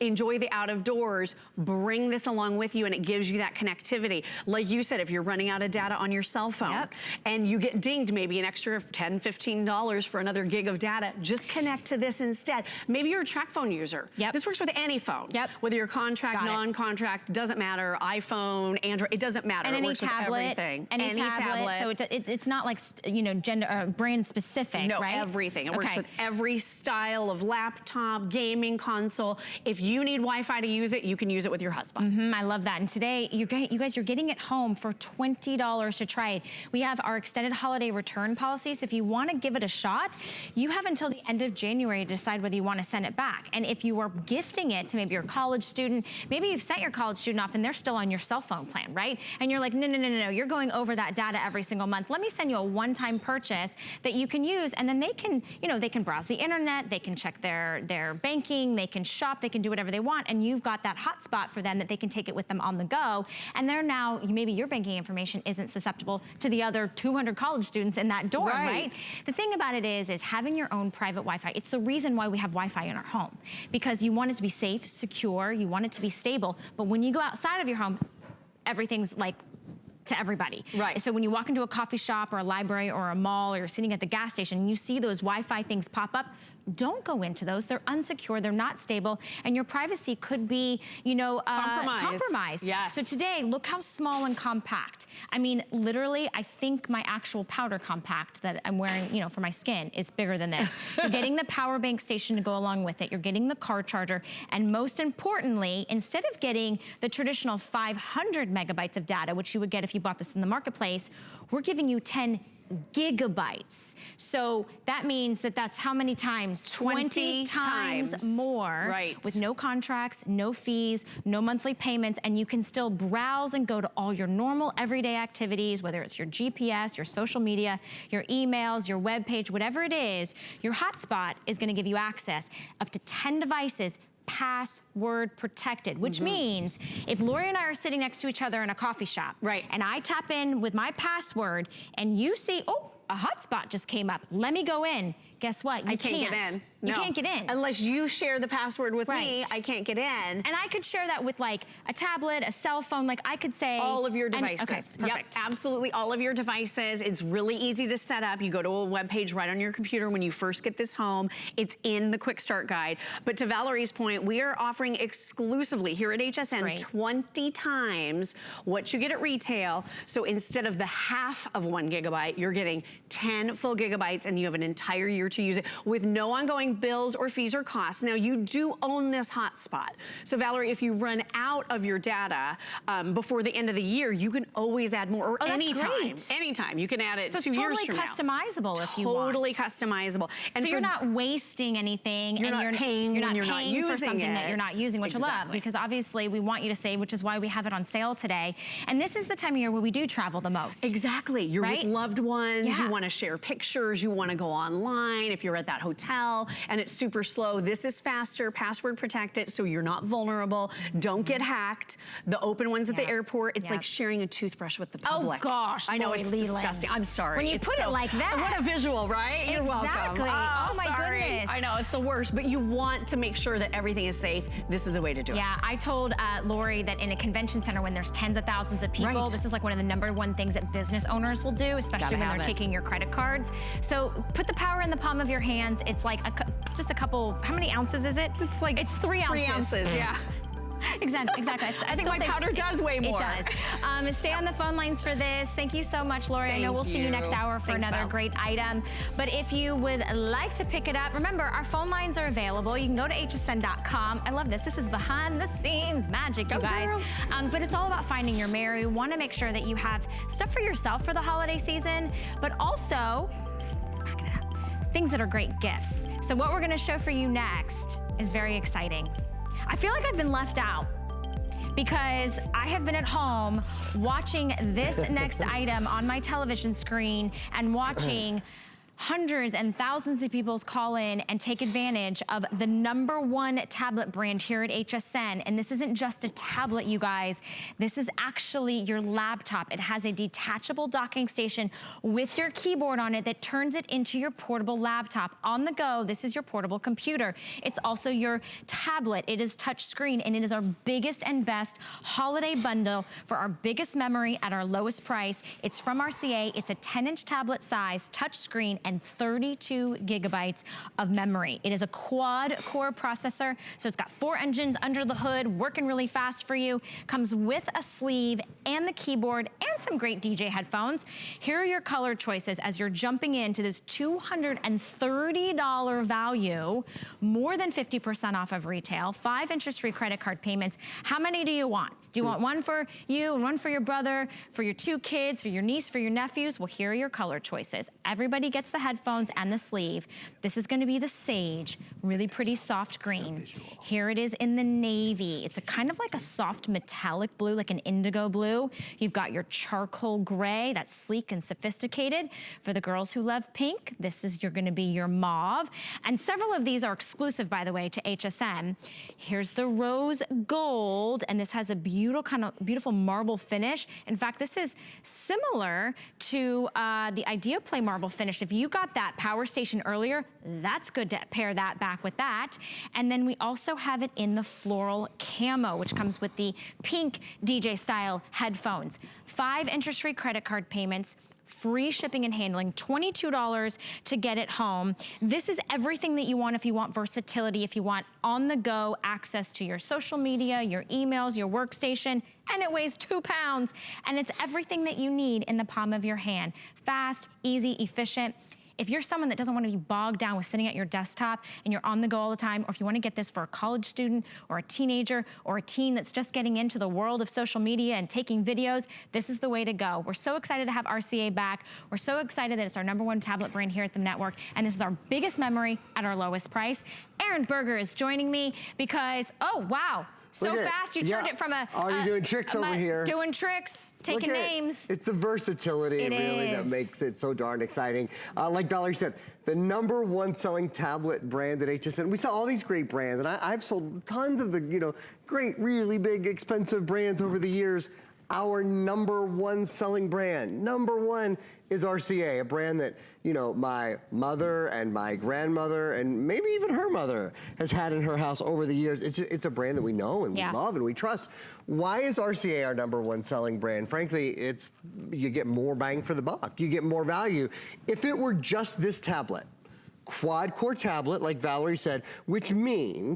enjoy the out of doors, bring this along with you and it gives you that connectivity. Like you said, if you're running out of data on your cell phone and you get dinged maybe an extra $10, $15 for another gig of data, just connect to this instead. Maybe you're a track phone user. This works with any phone. Whether you're contract, non-contract, doesn't matter. iPhone, Android, it doesn't matter. And it any works tablet, with everything. any tablet. So it's not like, you know, gender, brand specific, no, right? Everything. It works with every style of laptop, gaming console. If you need Wi-Fi to use it, you can use it with your husband. I love that. And today, you guys, you're getting it home for $20 to try it. We have our extended holiday return policy. So if you want to give it a shot, you have until the end of January to decide whether you want to send it back. And if you are gifting it to maybe your college student, maybe you've sent your college student off and they're still on your cell phone plan, right? And you're like, no, you're going over that data every single month. Let me send you a one-time purchase that you can use, and then they can, you know, they can browse the internet, they can check their banking, they can shop, they can do whatever they want, and you've got that hotspot for them that they can take it with them on the go. And they're now, maybe your banking information isn't susceptible to the other 200 college students in that dorm, right? The thing about it is having your own private Wi-Fi. It's the reason why we have Wi-Fi in our home, because you want it to be safe, secure, you want it to be stable. But when you go outside of your home, everything's like to everybody. So when you walk into a coffee shop or a library or a mall, or you're sitting at the gas station and you see those Wi-Fi things pop up, don't go into those. They're unsecure, they're not stable, and your privacy could be, you know, compromised. So today, look how small and compact. I mean, literally, I think my actual powder compact that I'm wearing, you know, for my skin is bigger than this. You're getting the power bank station to go along with it. You're getting the car charger, and most importantly, instead of getting the traditional 500 megabytes of data, which you would get if you bought this in the marketplace, we're giving you 10 gigabytes. So that means that that's how many times? 20 times more, with no contracts, no fees, no monthly payments, and you can still browse and go to all your normal everyday activities, whether it's your GPS, your social media, your emails, your web page, whatever it is. Your hotspot is going to give you access up to 10 devices, password protected, which means if Lori and I are sitting next to each other in a coffee shop, and I tap in with my password and you see, oh, a hotspot just came up, let me go in. Guess what? You can't get in. You can't get in. Unless you share the password with me, I can't get in. And I could share that with like a tablet, a cell phone, like I could say. All of your devices. Okay, perfect. Yep, absolutely all of your devices. It's really easy to set up. You go to a web page right on your computer when you first get this home. It's in the quick start guide. But to Valerie's point, we are offering exclusively here at HSN 20 times what you get at retail. So instead of the half of 1 gigabyte, you're getting 10 full gigabytes, and you have an entire year to use it with no ongoing bills or fees or costs. Now, you do own this hotspot. So Valerie, if you run out of your data before the end of the year, you can always add more, or anytime. Anytime. You can add it 2 years from now. So it's totally customizable if you want. Totally customizable. And so you're not wasting anything, and you're not paying for something that you're not using, which I love, because obviously we want you to save, which is why we have it on sale today. And this is the time of year where we do travel the most. Exactly. You're with loved ones, you want to share pictures, you want to go online. If you're at that hotel and it's super slow, this is faster, password protected, so you're not vulnerable. Don't get hacked. The open ones at the airport, it's like sharing a toothbrush with the public. Oh gosh, I know, it's disgusting. I'm sorry. When you put it like that. What a visual, right? You're welcome. Oh my goodness. I know, it's the worst, but you want to make sure that everything is safe. This is the way to do it. Yeah, I told Lori that in a convention center when there's tens of thousands of people, this is like one of the #1 things that business owners will do, especially when they're taking your credit cards. So put the power in the palm of your hands. It's like just a couple, how many ounces is it? It's 3 ounces. 3 ounces, yeah. Exactly. I think my powder does weigh more. It does. Stay on the phone lines for this. Thank you so much, Lori. I know we'll see you next hour for another great item. But if you would like to pick it up, remember, our phone lines are available. You can go to hsn.com. I love this. This is behind the scenes magic, you guys. But it's all about finding your Mary. We want to make sure that you have stuff for yourself for the holiday season, but also things that are great gifts. So what we're going to show for you next is very exciting. I feel like I've been left out because I have been at home watching this next item on my television screen and watching hundreds and thousands of people call in and take advantage of the #1 tablet brand here at HSN. And this isn't just a tablet, you guys. This is actually your laptop. It has a detachable docking station with your keyboard on it that turns it into your portable laptop. On the go, this is your portable computer. It's also your tablet. It is touch screen, and it is our biggest and best holiday bundle for our biggest memory at our lowest price. It's from RCA. It's a 10-inch tablet size, touch screen, and 32 gigabytes of memory. It is a quad-core processor, so it's got 4 engines under the hood, working really fast for you. Comes with a sleeve and the keyboard and some great DJ headphones. Here are your color choices as you're jumping into this $230 value, more than 50% off of retail, 5 interest-free credit card payments. How many do you want? Do you want one for you and one for your brother, for your 2 kids, for your niece, for your nephews? Well, here are your color choices. Everybody gets the headphones and the sleeve. This is gonna be the sage, really pretty soft green. Here it is in the navy. It's a kind of like a soft metallic blue, like an indigo blue. You've got your charcoal gray, that's sleek and sophisticated. For the girls who love pink, this is gonna be your mauve. And several of these are exclusive, by the way, to HSN. Here's the rose gold, and this has a beautiful marble finish. In fact, this is similar to the Idea Play marble finish. If you got that power station earlier, that's good to pair that back with that. And then we also have it in the floral camo, which comes with the pink DJ style headphones. 5 interest-free credit card payments, free shipping and handling, $22 to get it home. This is everything that you want if you want versatility, if you want on-the-go access to your social media, your emails, your workstation, and it weighs 2 pounds. And it's everything that you need in the palm of your hand. Fast, easy, efficient. If you're someone that doesn't want to be bogged down with sitting at your desktop and you're on the go all the time, or if you want to get this for a college student or a teenager or a teen that's just getting into the world of social media and taking videos, this is the way to go. We're so excited to have RCA back. We're so excited that it's our #1 tablet brand here at the network, and this is our biggest memory at our lowest price. Aaron Berger is joining me because, oh, wow. So fast, you turned it from a... Oh, you're doing tricks over here. Doing tricks, taking names. It's the versatility really that makes it so darn exciting. Like Valerie said, the #1 selling tablet brand at HSN. We sell all these great brands, and I've sold tons of the, great, really big, expensive brands over the years. Our #1 selling brand, #1 is RCA, a brand that, my mother and my grandmother and maybe even her mother has had in her house over the years. It's a brand that we know and we love and we trust. Why is RCA our #1 selling brand? Frankly, you get more bang for the buck. You get more value. If it were just this tablet, quad-core tablet, like Valerie said, which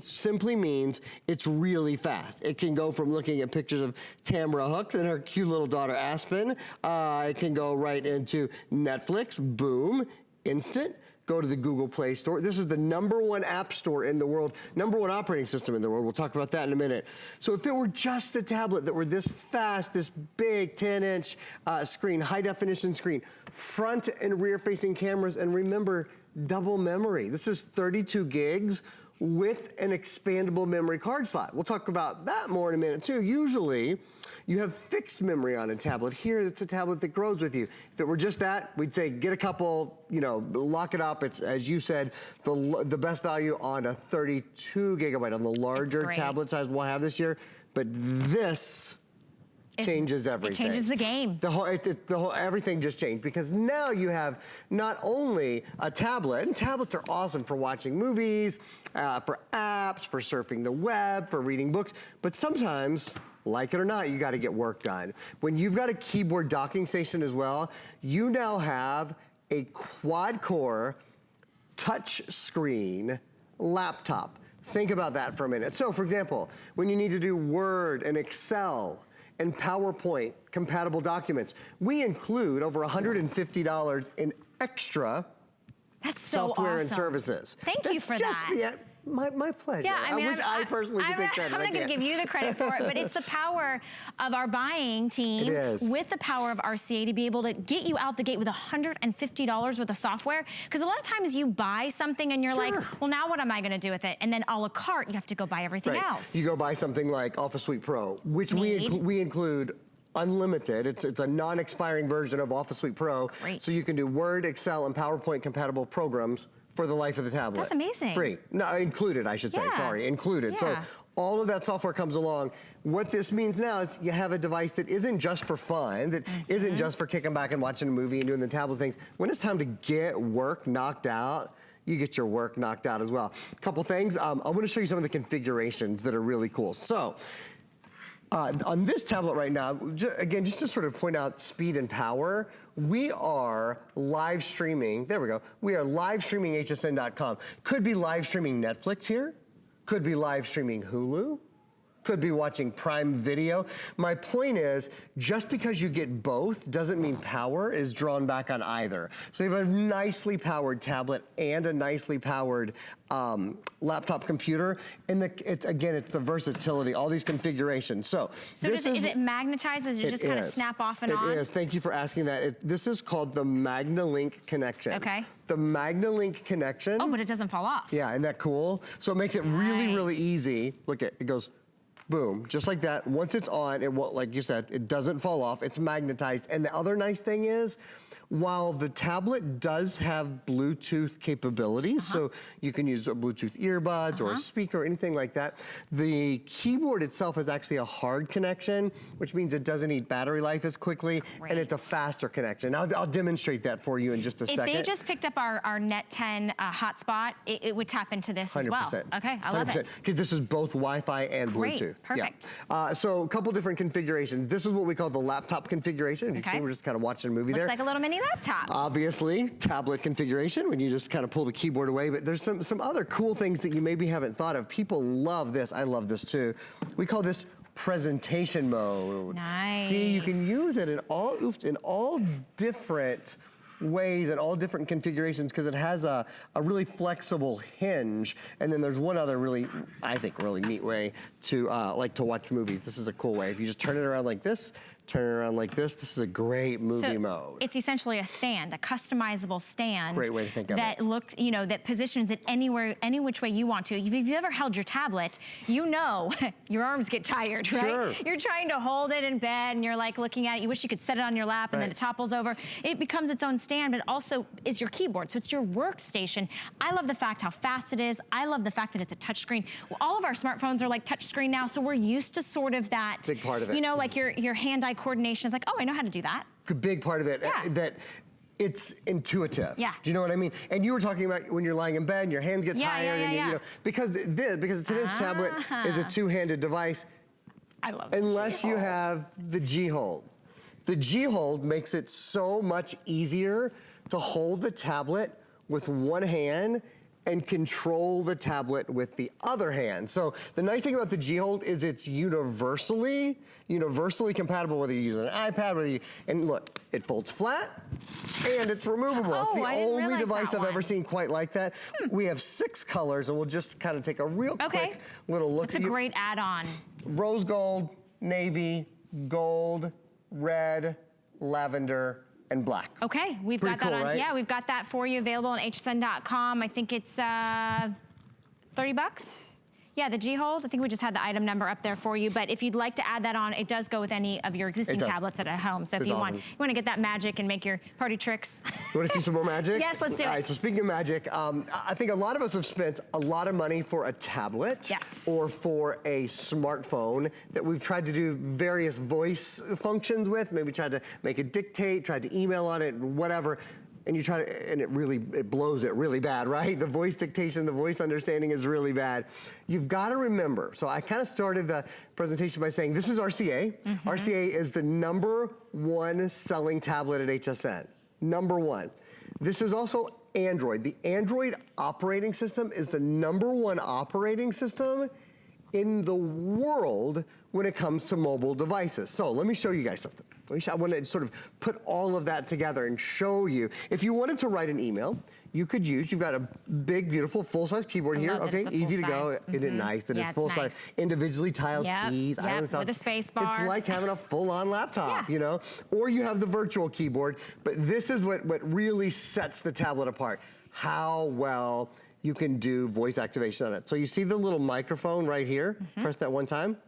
simply means it's really fast. It can go from looking at pictures of Tamara Hooks and her cute little daughter Aspen. It can go right into Netflix, boom, instant. Go to the Google Play Store. This is the #1 app store in the world, #1 operating system in the world. We'll talk about that in a minute. So if it were just the tablet that were this fast, this big 10-inch screen, high-definition screen, front and rear-facing cameras, and remember, double memory. This is 32 gigs with an expandable memory card slot. We'll talk about that more in a minute too. Usually, you have fixed memory on a tablet. Here, it's a tablet that grows with you. If it were just that, we'd say get a couple, lock it up. It's, as you said, the best value on a 32 gigabyte on the larger tablet size we'll have this year. But this changes everything. It changes the game. Everything just changed because now you have not only a tablet, and tablets are awesome for watching movies, for apps, for surfing the web, for reading books, but sometimes, like it or not, you gotta get work done. When you've got a keyboard docking station as well, you now have a quad-core touch screen laptop. Think about that for a minute. So for example, when you need to do Word and Excel, and PowerPoint compatible documents, we include over $150 in extra software and services. Thank you for that. My pleasure. Yeah, I wish I personally could take credit. I'm not going to give you the credit for it, but it's the power of our buying team with the power of RCA to be able to get you out the gate with $150 worth of software. Because a lot of times you buy something and you're like, well, now what am I going to do with it? And then a la carte, you have to go buy everything else. You go buy something like Office Suite Pro, which we include unlimited. It's a non-expiring version of Office Suite Pro. Great. So you can do Word, Excel, and PowerPoint compatible programs for the life of the tablet. That's amazing. Free. No, included, I should say. Sorry, included. Yeah. So all of that software comes along. What this means now is you have a device that isn't just for fun, that isn't just for kicking back and watching a movie and doing the tablet things. When it's time to get work knocked out, you get your work knocked out as well. A couple things. I want to show you some of the configurations that are really cool. So, on this tablet right now, again, just to sort of point out speed and power, we are live streaming, there we go, we are live streaming hsn.com. Could be live streaming Netflix here, could be live streaming Hulu, could be watching Prime Video. My point is, just because you get both doesn't mean power is drawn back on either. So you have a nicely powered tablet and a nicely powered laptop computer, and it's the versatility, all these configurations. So is it magnetized? Does it just kind of snap off and on? It is. Thank you for asking that. This is called the MagnaLink connection. Okay. The MagnaLink connection. Oh, but it doesn't fall off. Yeah, isn't that cool? So it makes it really, really easy. Look at it goes. Boom, just like that. Once it's on, it won't, like you said, it doesn't fall off. It's magnetized. And the other nice thing is, while the tablet does have Bluetooth capabilities, so you can use a Bluetooth earbuds or a speaker or anything like that, the keyboard itself is actually a hard connection, which means it doesn't eat battery life as quickly, and it's a faster connection. I'll demonstrate that for you in just a second. If they just picked up our Net 10 hotspot, it would tap into this 100%. As well. Okay, I love it. Because this is both Wi-Fi and Bluetooth. Perfect. Yeah. So a couple different configurations. This is what we call the laptop configuration. You see, we're just kind of watching a movie there. Looks like a little mini laptop. Obviously, tablet configuration when you just kind of pull the keyboard away, but there's some other cool things that you maybe haven't thought of. People love this. I love this too. We call this presentation mode. Nice. See, you can use it in all different ways and all different configurations because it has a really flexible hinge. And then there's one other really, I think, really neat way to to watch movies. This is a cool way. If you just turn it around like this, turn it around like this is a great movie mode. It's essentially a stand, a customizable stand. Great way to think of that it. That positions it anywhere, any which way you want to. If you've ever held your tablet, you know your arms get tired, right? Sure. You're trying to hold it in bed and you're like looking at it. You wish you could set it on your lap and then it topples over. It becomes its own stand, but also is your keyboard. So it's your workstation. I love the fact how fast it is. I love the fact that it's a touchscreen. Well, all of our smartphones are like touchscreen now, so we're used to sort of that. Big part of it. You know, like your hand-eye coordination is like, oh, I know how to do that. A big part of it, that it's intuitive. Yeah. Do you know what I mean? And you were talking about when you're lying in bed and your hands get tired and you know, because it's an inch tablet is a two-handed device. I love unless you have the G-Hold. The G-Hold makes it so much easier to hold the tablet with one hand and control the tablet with the other hand. So the nice thing about the G-Hold is it's universally compatible whether you're using an iPad, and look, it folds flat and it's removable. Oh, it's the only device I've ever seen quite like that. We have 6 colors and we'll just kind of take a real quick little look. It's a great add-on. Rose gold, navy, gold, red, lavender, and black. Okay, we've got that on. Right? Yeah, we've got that for you available on hsn.com. I think it's $30. Yeah, the G-Hold, I think we just had the item number up there for you, but if you'd like to add that on, it does go with any of your existing tablets at home. So if you want to get that magic and make your party tricks. You want to see some more magic? Yes, let's do it. All right, so speaking of magic, I think a lot of us have spent a lot of money for a tablet or for a smartphone that we've tried to do various voice functions with, maybe tried to make it dictate, tried to email on it, whatever. And you try to, and it blows it really bad, right? The voice dictation, the voice understanding is really bad. You've got to remember, so I kind of started the presentation by saying this is RCA. RCA is the #1 selling tablet at HSN, #1. This is also Android. The Android operating system is the #1 operating system in the world when it comes to mobile devices. So let me show you guys something. I want to sort of put all of that together and show you. If you wanted to write an email, you could use, you've got a big, beautiful, full-size keyboard here. Okay, easy to go. Isn't it nice that it's full-size, individually tiled keys? With a space bar. It's like having a full-on laptop, you know? Or you have the virtual keyboard, but this is what really sets the tablet apart. How well you can do voice activation on it. So you see the little microphone right here? Press that one time.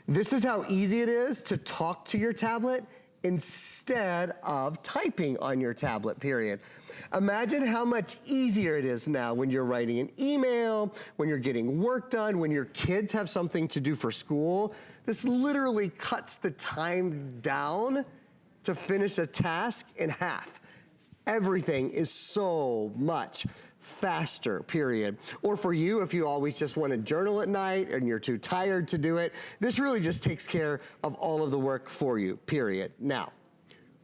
This is how easy it is to talk to your tablet instead of typing on your tablet, period. Imagine how much easier it is now when you're writing an email, when you're getting work done, when your kids have something to do for school. This literally cuts the time down to finish a task in half. Everything is so much faster, period. Or for you, if you always just want to journal at night and you're too tired to do it, this really just takes care of all of the work for you, period. Now,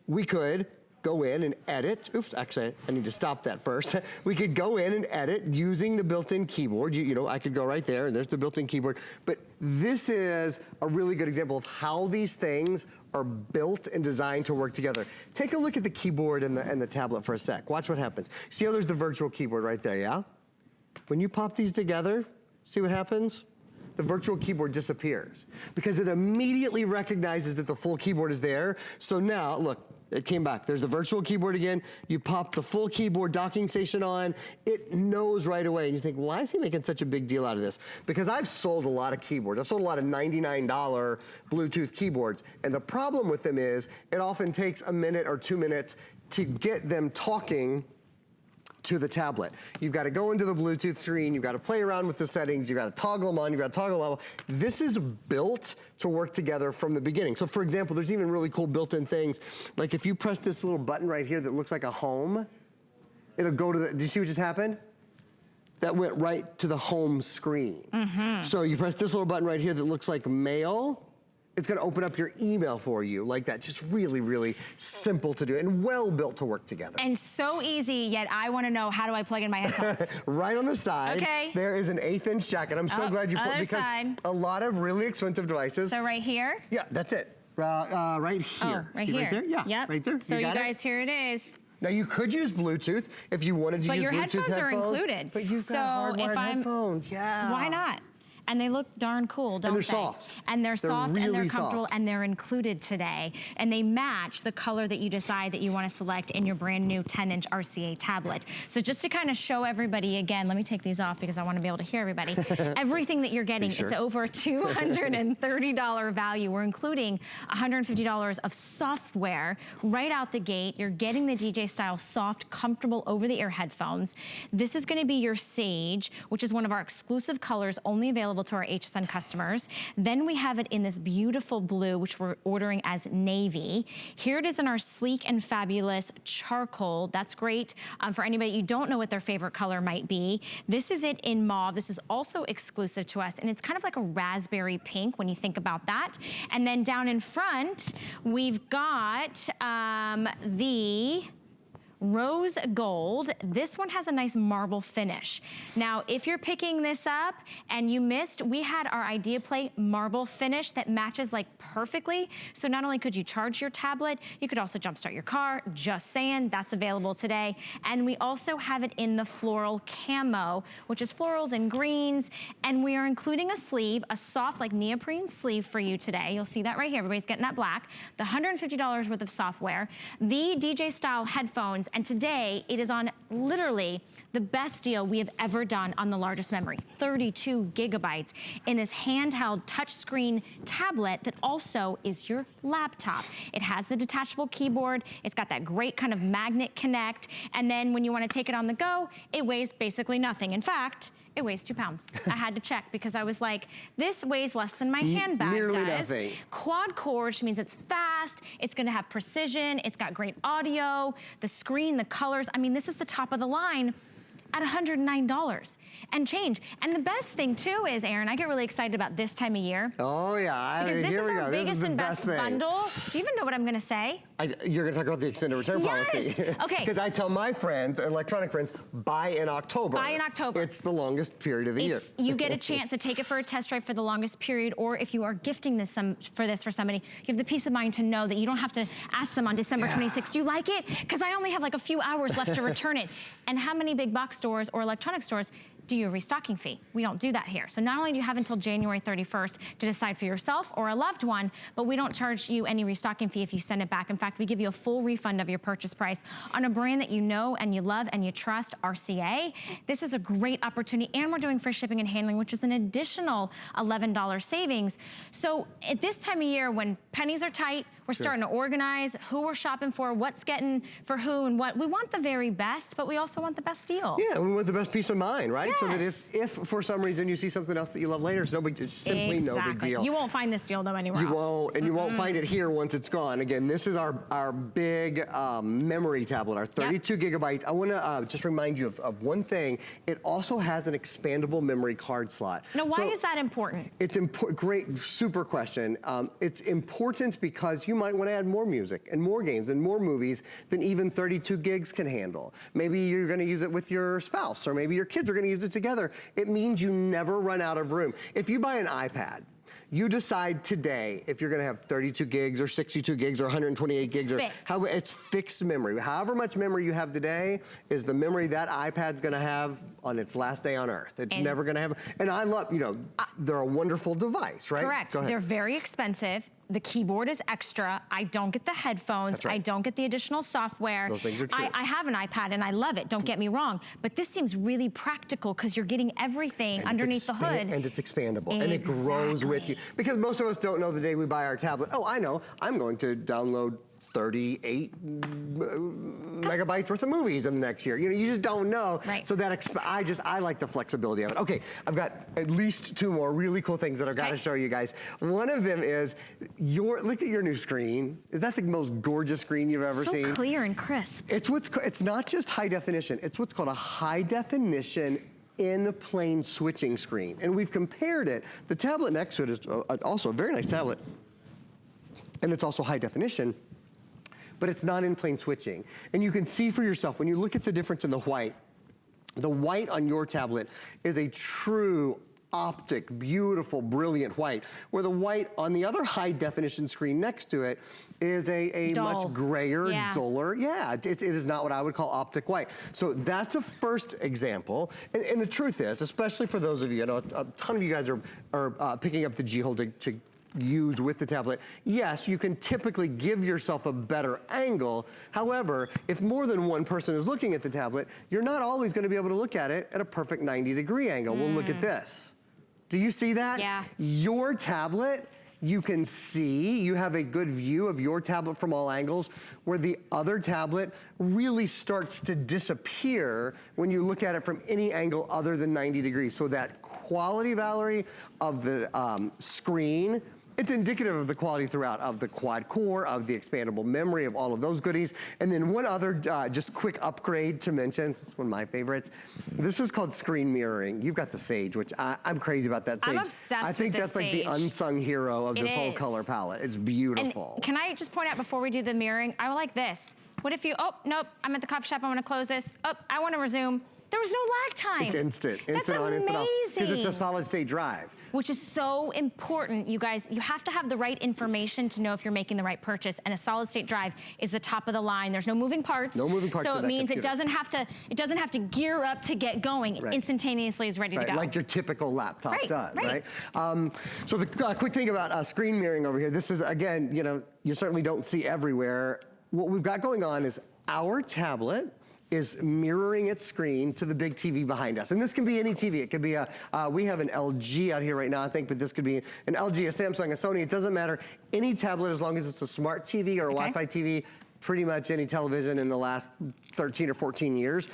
we could go in and edit. Oops, actually, I need to stop that first. We could go in and edit using the built-in keyboard. You know, I could go right there and there's the built-in keyboard. But this is a really good example of how these things are built and designed to work together. Take a look at the keyboard and the tablet for a sec. Watch what happens. See how there's the virtual keyboard right there, yeah? When you pop these together, see what happens? The virtual keyboard disappears because it immediately recognizes that the full keyboard is there. So now, look, it came back. There's the virtual keyboard again. You pop the full keyboard docking station on, it knows right away. And you think, why is he making such a big deal out of this? Because I've sold a lot of keyboards. I've sold a lot of $99 Bluetooth keyboards. And the problem with them is it often takes a minute or 2 minutes to get them talking to the tablet. You've got to go into the Bluetooth screen, you've got to play around with the settings, you've got to toggle them on, you've got to toggle them off. This is built to work together from the beginning. So for example, there's even really cool built-in things, like if you press this little button right here that looks like a home, it'll go to the, did you see what just happened? That went right to the home screen. So you press this little button right here that looks like mail, it's gonna open up your email for you like that. Just really, really simple to do and well built to work together. And so easy, yet I wanna know, how do I plug in my headphones? Right on the side, there is an 1/8 inch jack, and I'm so glad you put it because a lot of really expensive devices. So right here? Yeah, that's it. Right here. Oh, right See here. Right there? Yeah, yep. right there. So you guys, here it is. Now you could use Bluetooth if you wanted to use Bluetooth headphones. But your headphones are included. But you've got hardwired headphones, yeah. Why not? And they look darn cool, don't they? And they're soft. And they're soft and they're really comfortable soft. and they're included today. And they match the color that you decide that you want to select in your brand new 10-inch RCA tablet. So just to kind of show everybody again, let me take these off because I want to be able to hear everybody. Everything that you're getting, it's over a $230 value. We're including $150 of software right out the gate. You're getting the DJ style soft, comfortable over-the-ear headphones. This is going to be your Sage, which is one of our exclusive colors, only available to our HSN customers. Then we have it in this beautiful blue, which we're ordering as navy. Here it is in our sleek and fabulous charcoal. That's great for anybody you don't know what their favorite color might be. This is it in mauve. This is also exclusive to us, and it's kind of like a raspberry pink when you think about that. And then down in front, we've got the rose gold. This one has a nice marble finish. Now, if you're picking this up and you missed, we had our Idea Play marble finish that matches like perfectly. So not only could you charge your tablet, you could also jumpstart your car. Just saying, that's available today. And we also have it in the floral camo, which is florals and greens. And we are including a sleeve, a soft like neoprene sleeve for you today. You'll see that right here. Everybody's getting that black. The $150 worth of software, the DJ style headphones, and today it is on literally the best deal we have ever done on the largest memory, 32 gigabytes in this handheld touchscreen tablet that also is your laptop. It has the detachable keyboard, it's got that great kind of magnet connect, and then when you want to take it on the go, it weighs basically nothing. In fact, it weighs 2 pounds. I had to check because I was like, this weighs less than my handbag Nearly does. nothing. Quad core, which means it's fast, it's gonna have precision, it's got great audio, the screen, the colors. I mean, this is the top of the line at $109 and change. And the best thing too is, Aaron, I get really excited about this time of year. Oh yeah, because this is our biggest and best bundle. Do you even know what I'm gonna say? You're gonna talk about the extended return policy. Okay. Because I tell my friends, electronic friends, buy in October. Buy in October. It's the longest period of the year. You get a chance to take it for a test drive for the longest period, or if you are gifting this for somebody, you have the peace of mind to know that you don't have to ask them on December 26th, do you like it? Because I only have like a few hours left to return it. And how many big box stores or electronic stores do you a restocking fee. We don't do that here. So not only do you have until January 31st to decide for yourself or a loved one, but we don't charge you any restocking fee if you send it back. In fact, we give you a full refund of your purchase price on a brand that you know and you love and you trust, RCA. This is a great opportunity, and we're doing free shipping and handling, which is an additional $11 savings. So at this time of year when pennies are tight, we're starting to organize who we're shopping for, what's getting for who and what. We want the very best, but we also want the best deal. Yeah, we want the best peace of mind, right? Yes. So that if for some reason you see something else that you love later, it's simply no big deal. You won't find this deal though anywhere else. You won't, and you won't find it here once it's gone. Again, this is our big memory tablet, our 32 gigabytes. I want to just remind you of one thing. It also has an expandable memory card slot. Now, why is that important? It's important. Great, super question. It's important because you might want to add more music and more games and more movies than even 32 gigs can handle. Maybe you're going to use it with your spouse, or maybe your kids are going to use it together. It means you never run out of room. If you buy an iPad, you decide today if you're going to have 32 gigs or 62 gigs or 128 gigs. It's fixed memory. However much memory you have today is the memory that iPad's going to have on its last day on Earth. It's never going to have. And I love, they're a wonderful device, right? Correct. They're very expensive. The keyboard is extra. I don't get the headphones. I don't get the additional software. Those things are true. I have an iPad and I love it, don't get me wrong. But this seems really practical because you're getting everything underneath the hood. And it's expandable. And it grows with you. Because most of us don't know the day we buy our tablet, oh, I know, I'm going to download 38 megabytes worth of movies in the next year. You just don't know. Right. So that I like the flexibility of it. Okay, I've got at least two more really cool things that I've got to show you guys. One of them is look at your new screen. Is that the most gorgeous screen you've ever seen? So clear and crisp. It's not just high definition. It's what's called a high definition in-plane switching screen. And we've compared it. The tablet next to it is also a very nice tablet. And it's also high definition, but it's not in-plane switching. And you can see for yourself, when you look at the difference in the white on your tablet is a true optic, beautiful, brilliant white, where the white on the other high definition screen next to it is a much grayer, duller. Yeah, it is not what I would call optic white. So that's a first example. And the truth is, especially for those of you, I know a ton of you guys are picking up the G-Hold to use with the tablet. Yes, you can typically give yourself a better angle. However, if more than one person is looking at the tablet, you're not always going to be able to look at it at a perfect 90-degree angle. Well, look at this. Do you see that? Yeah. Your tablet, you can see, you have a good view of your tablet from all angles, where the other tablet really starts to disappear when you look at it from any angle other than 90 degrees. So that quality, Valerie, of the screen, it's indicative of the quality throughout of the quad core, of the expandable memory, of all of those goodies. And then one other just quick upgrade to mention, this is one of my favorites. This is called screen mirroring. You've got the Sage, which I'm crazy about that Sage. I'm obsessed with I think that's like the unsung hero of this whole color palette. It's beautiful. And can I just point out before we do the mirroring, I like this. What if you, oh, nope, I'm at the coffee shop, I want to close this. Oh, I want to resume. There was no lag time. It's instant. That's instant on, instant off. Because amazing. it's a solid state drive. Which is so important, you guys. You have to have the right information to know if you're making the right purchase. And a solid state drive is the top of the line. There's no moving parts. No moving parts. So it means it doesn't have to gear up to get going. It instantaneously is ready to go. Like your typical laptop does, right? So the quick thing about screen mirroring over here. This is, again, you certainly don't see everywhere. What we've got going on is our tablet is mirroring its screen to the big TV behind us. And this can be any TV. It could be we have an LG out here right now, I think, but this could be an LG, a Samsung, a Sony. It doesn't matter. Any tablet, as long as it's a smart TV or a Wi-Fi TV, pretty much any television in the last 13 or 14 years,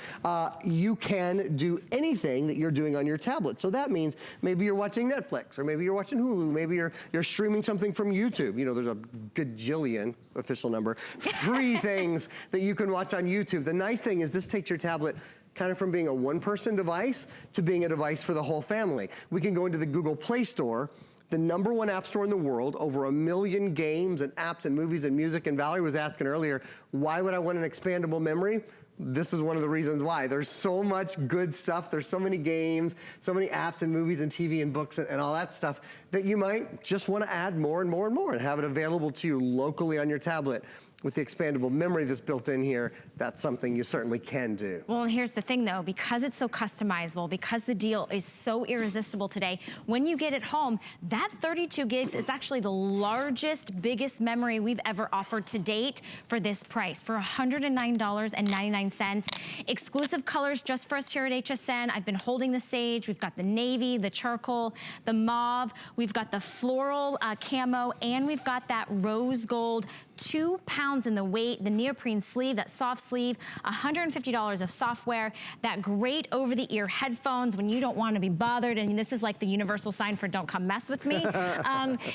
you can do anything that you're doing on your tablet. So that means maybe you're watching Netflix, or maybe you're watching Hulu, maybe you're streaming something from YouTube. There's a gajillion, official number, free things that you can watch on YouTube. The nice thing is this takes your tablet kind of from being a one-person device to being a device for the whole family. We can go into the Google Play Store, the #1 app store in the world, over 1 million games and apps and movies and music. And Valerie was asking earlier, why would I want an expandable memory? This is one of the reasons why. There's so much good stuff. There's so many games, so many apps and movies and TV and books and all that stuff that you might just want to add more and more and more and have it available to you locally on your tablet. with the expandable memory that's built in here, that's something you certainly can do. Well, and here's the thing though, because it's so customizable, because the deal is so irresistible today, when you get it home, that 32 gigs is actually the largest, biggest memory we've ever offered to date for this price, for $109.99. Exclusive colors just for us here at HSN. I've been holding the sage. We've got the navy, the charcoal, the mauve. We've got the floral camo, and we've got that rose gold. 2 pounds in the weight, the neoprene sleeve, that soft sleeve, $150 of software, that great over-the-ear headphones when you don't want to be bothered, and this is like the universal sign for don't come mess with me.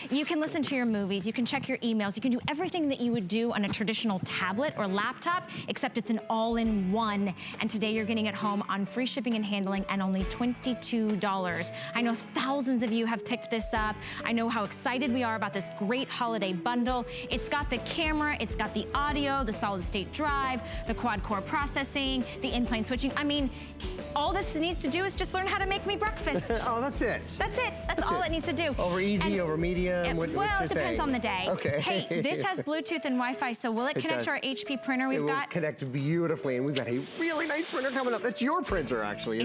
You can listen to your movies, you can check your emails, you can do everything that you would do on a traditional tablet or laptop, except it's an all-in-one. And today you're getting it home on free shipping and handling and only $22. I know thousands of you have picked this up. I know how excited we are about this great holiday bundle. It's got the camera, it's got the audio, the solid state drive, the quad core processing, the in-plane switching. I mean, all this needs to do is just learn how to make me breakfast. Oh, that's it. That's it. That's all it needs to do. Over easy, over medium? Well, it depends on the day. Okay. Hey, this has Bluetooth and Wi-Fi, so will it connect to our HP printer we've got? It will connect beautifully, and we've got a really nice printer coming up. That's your printer, actually.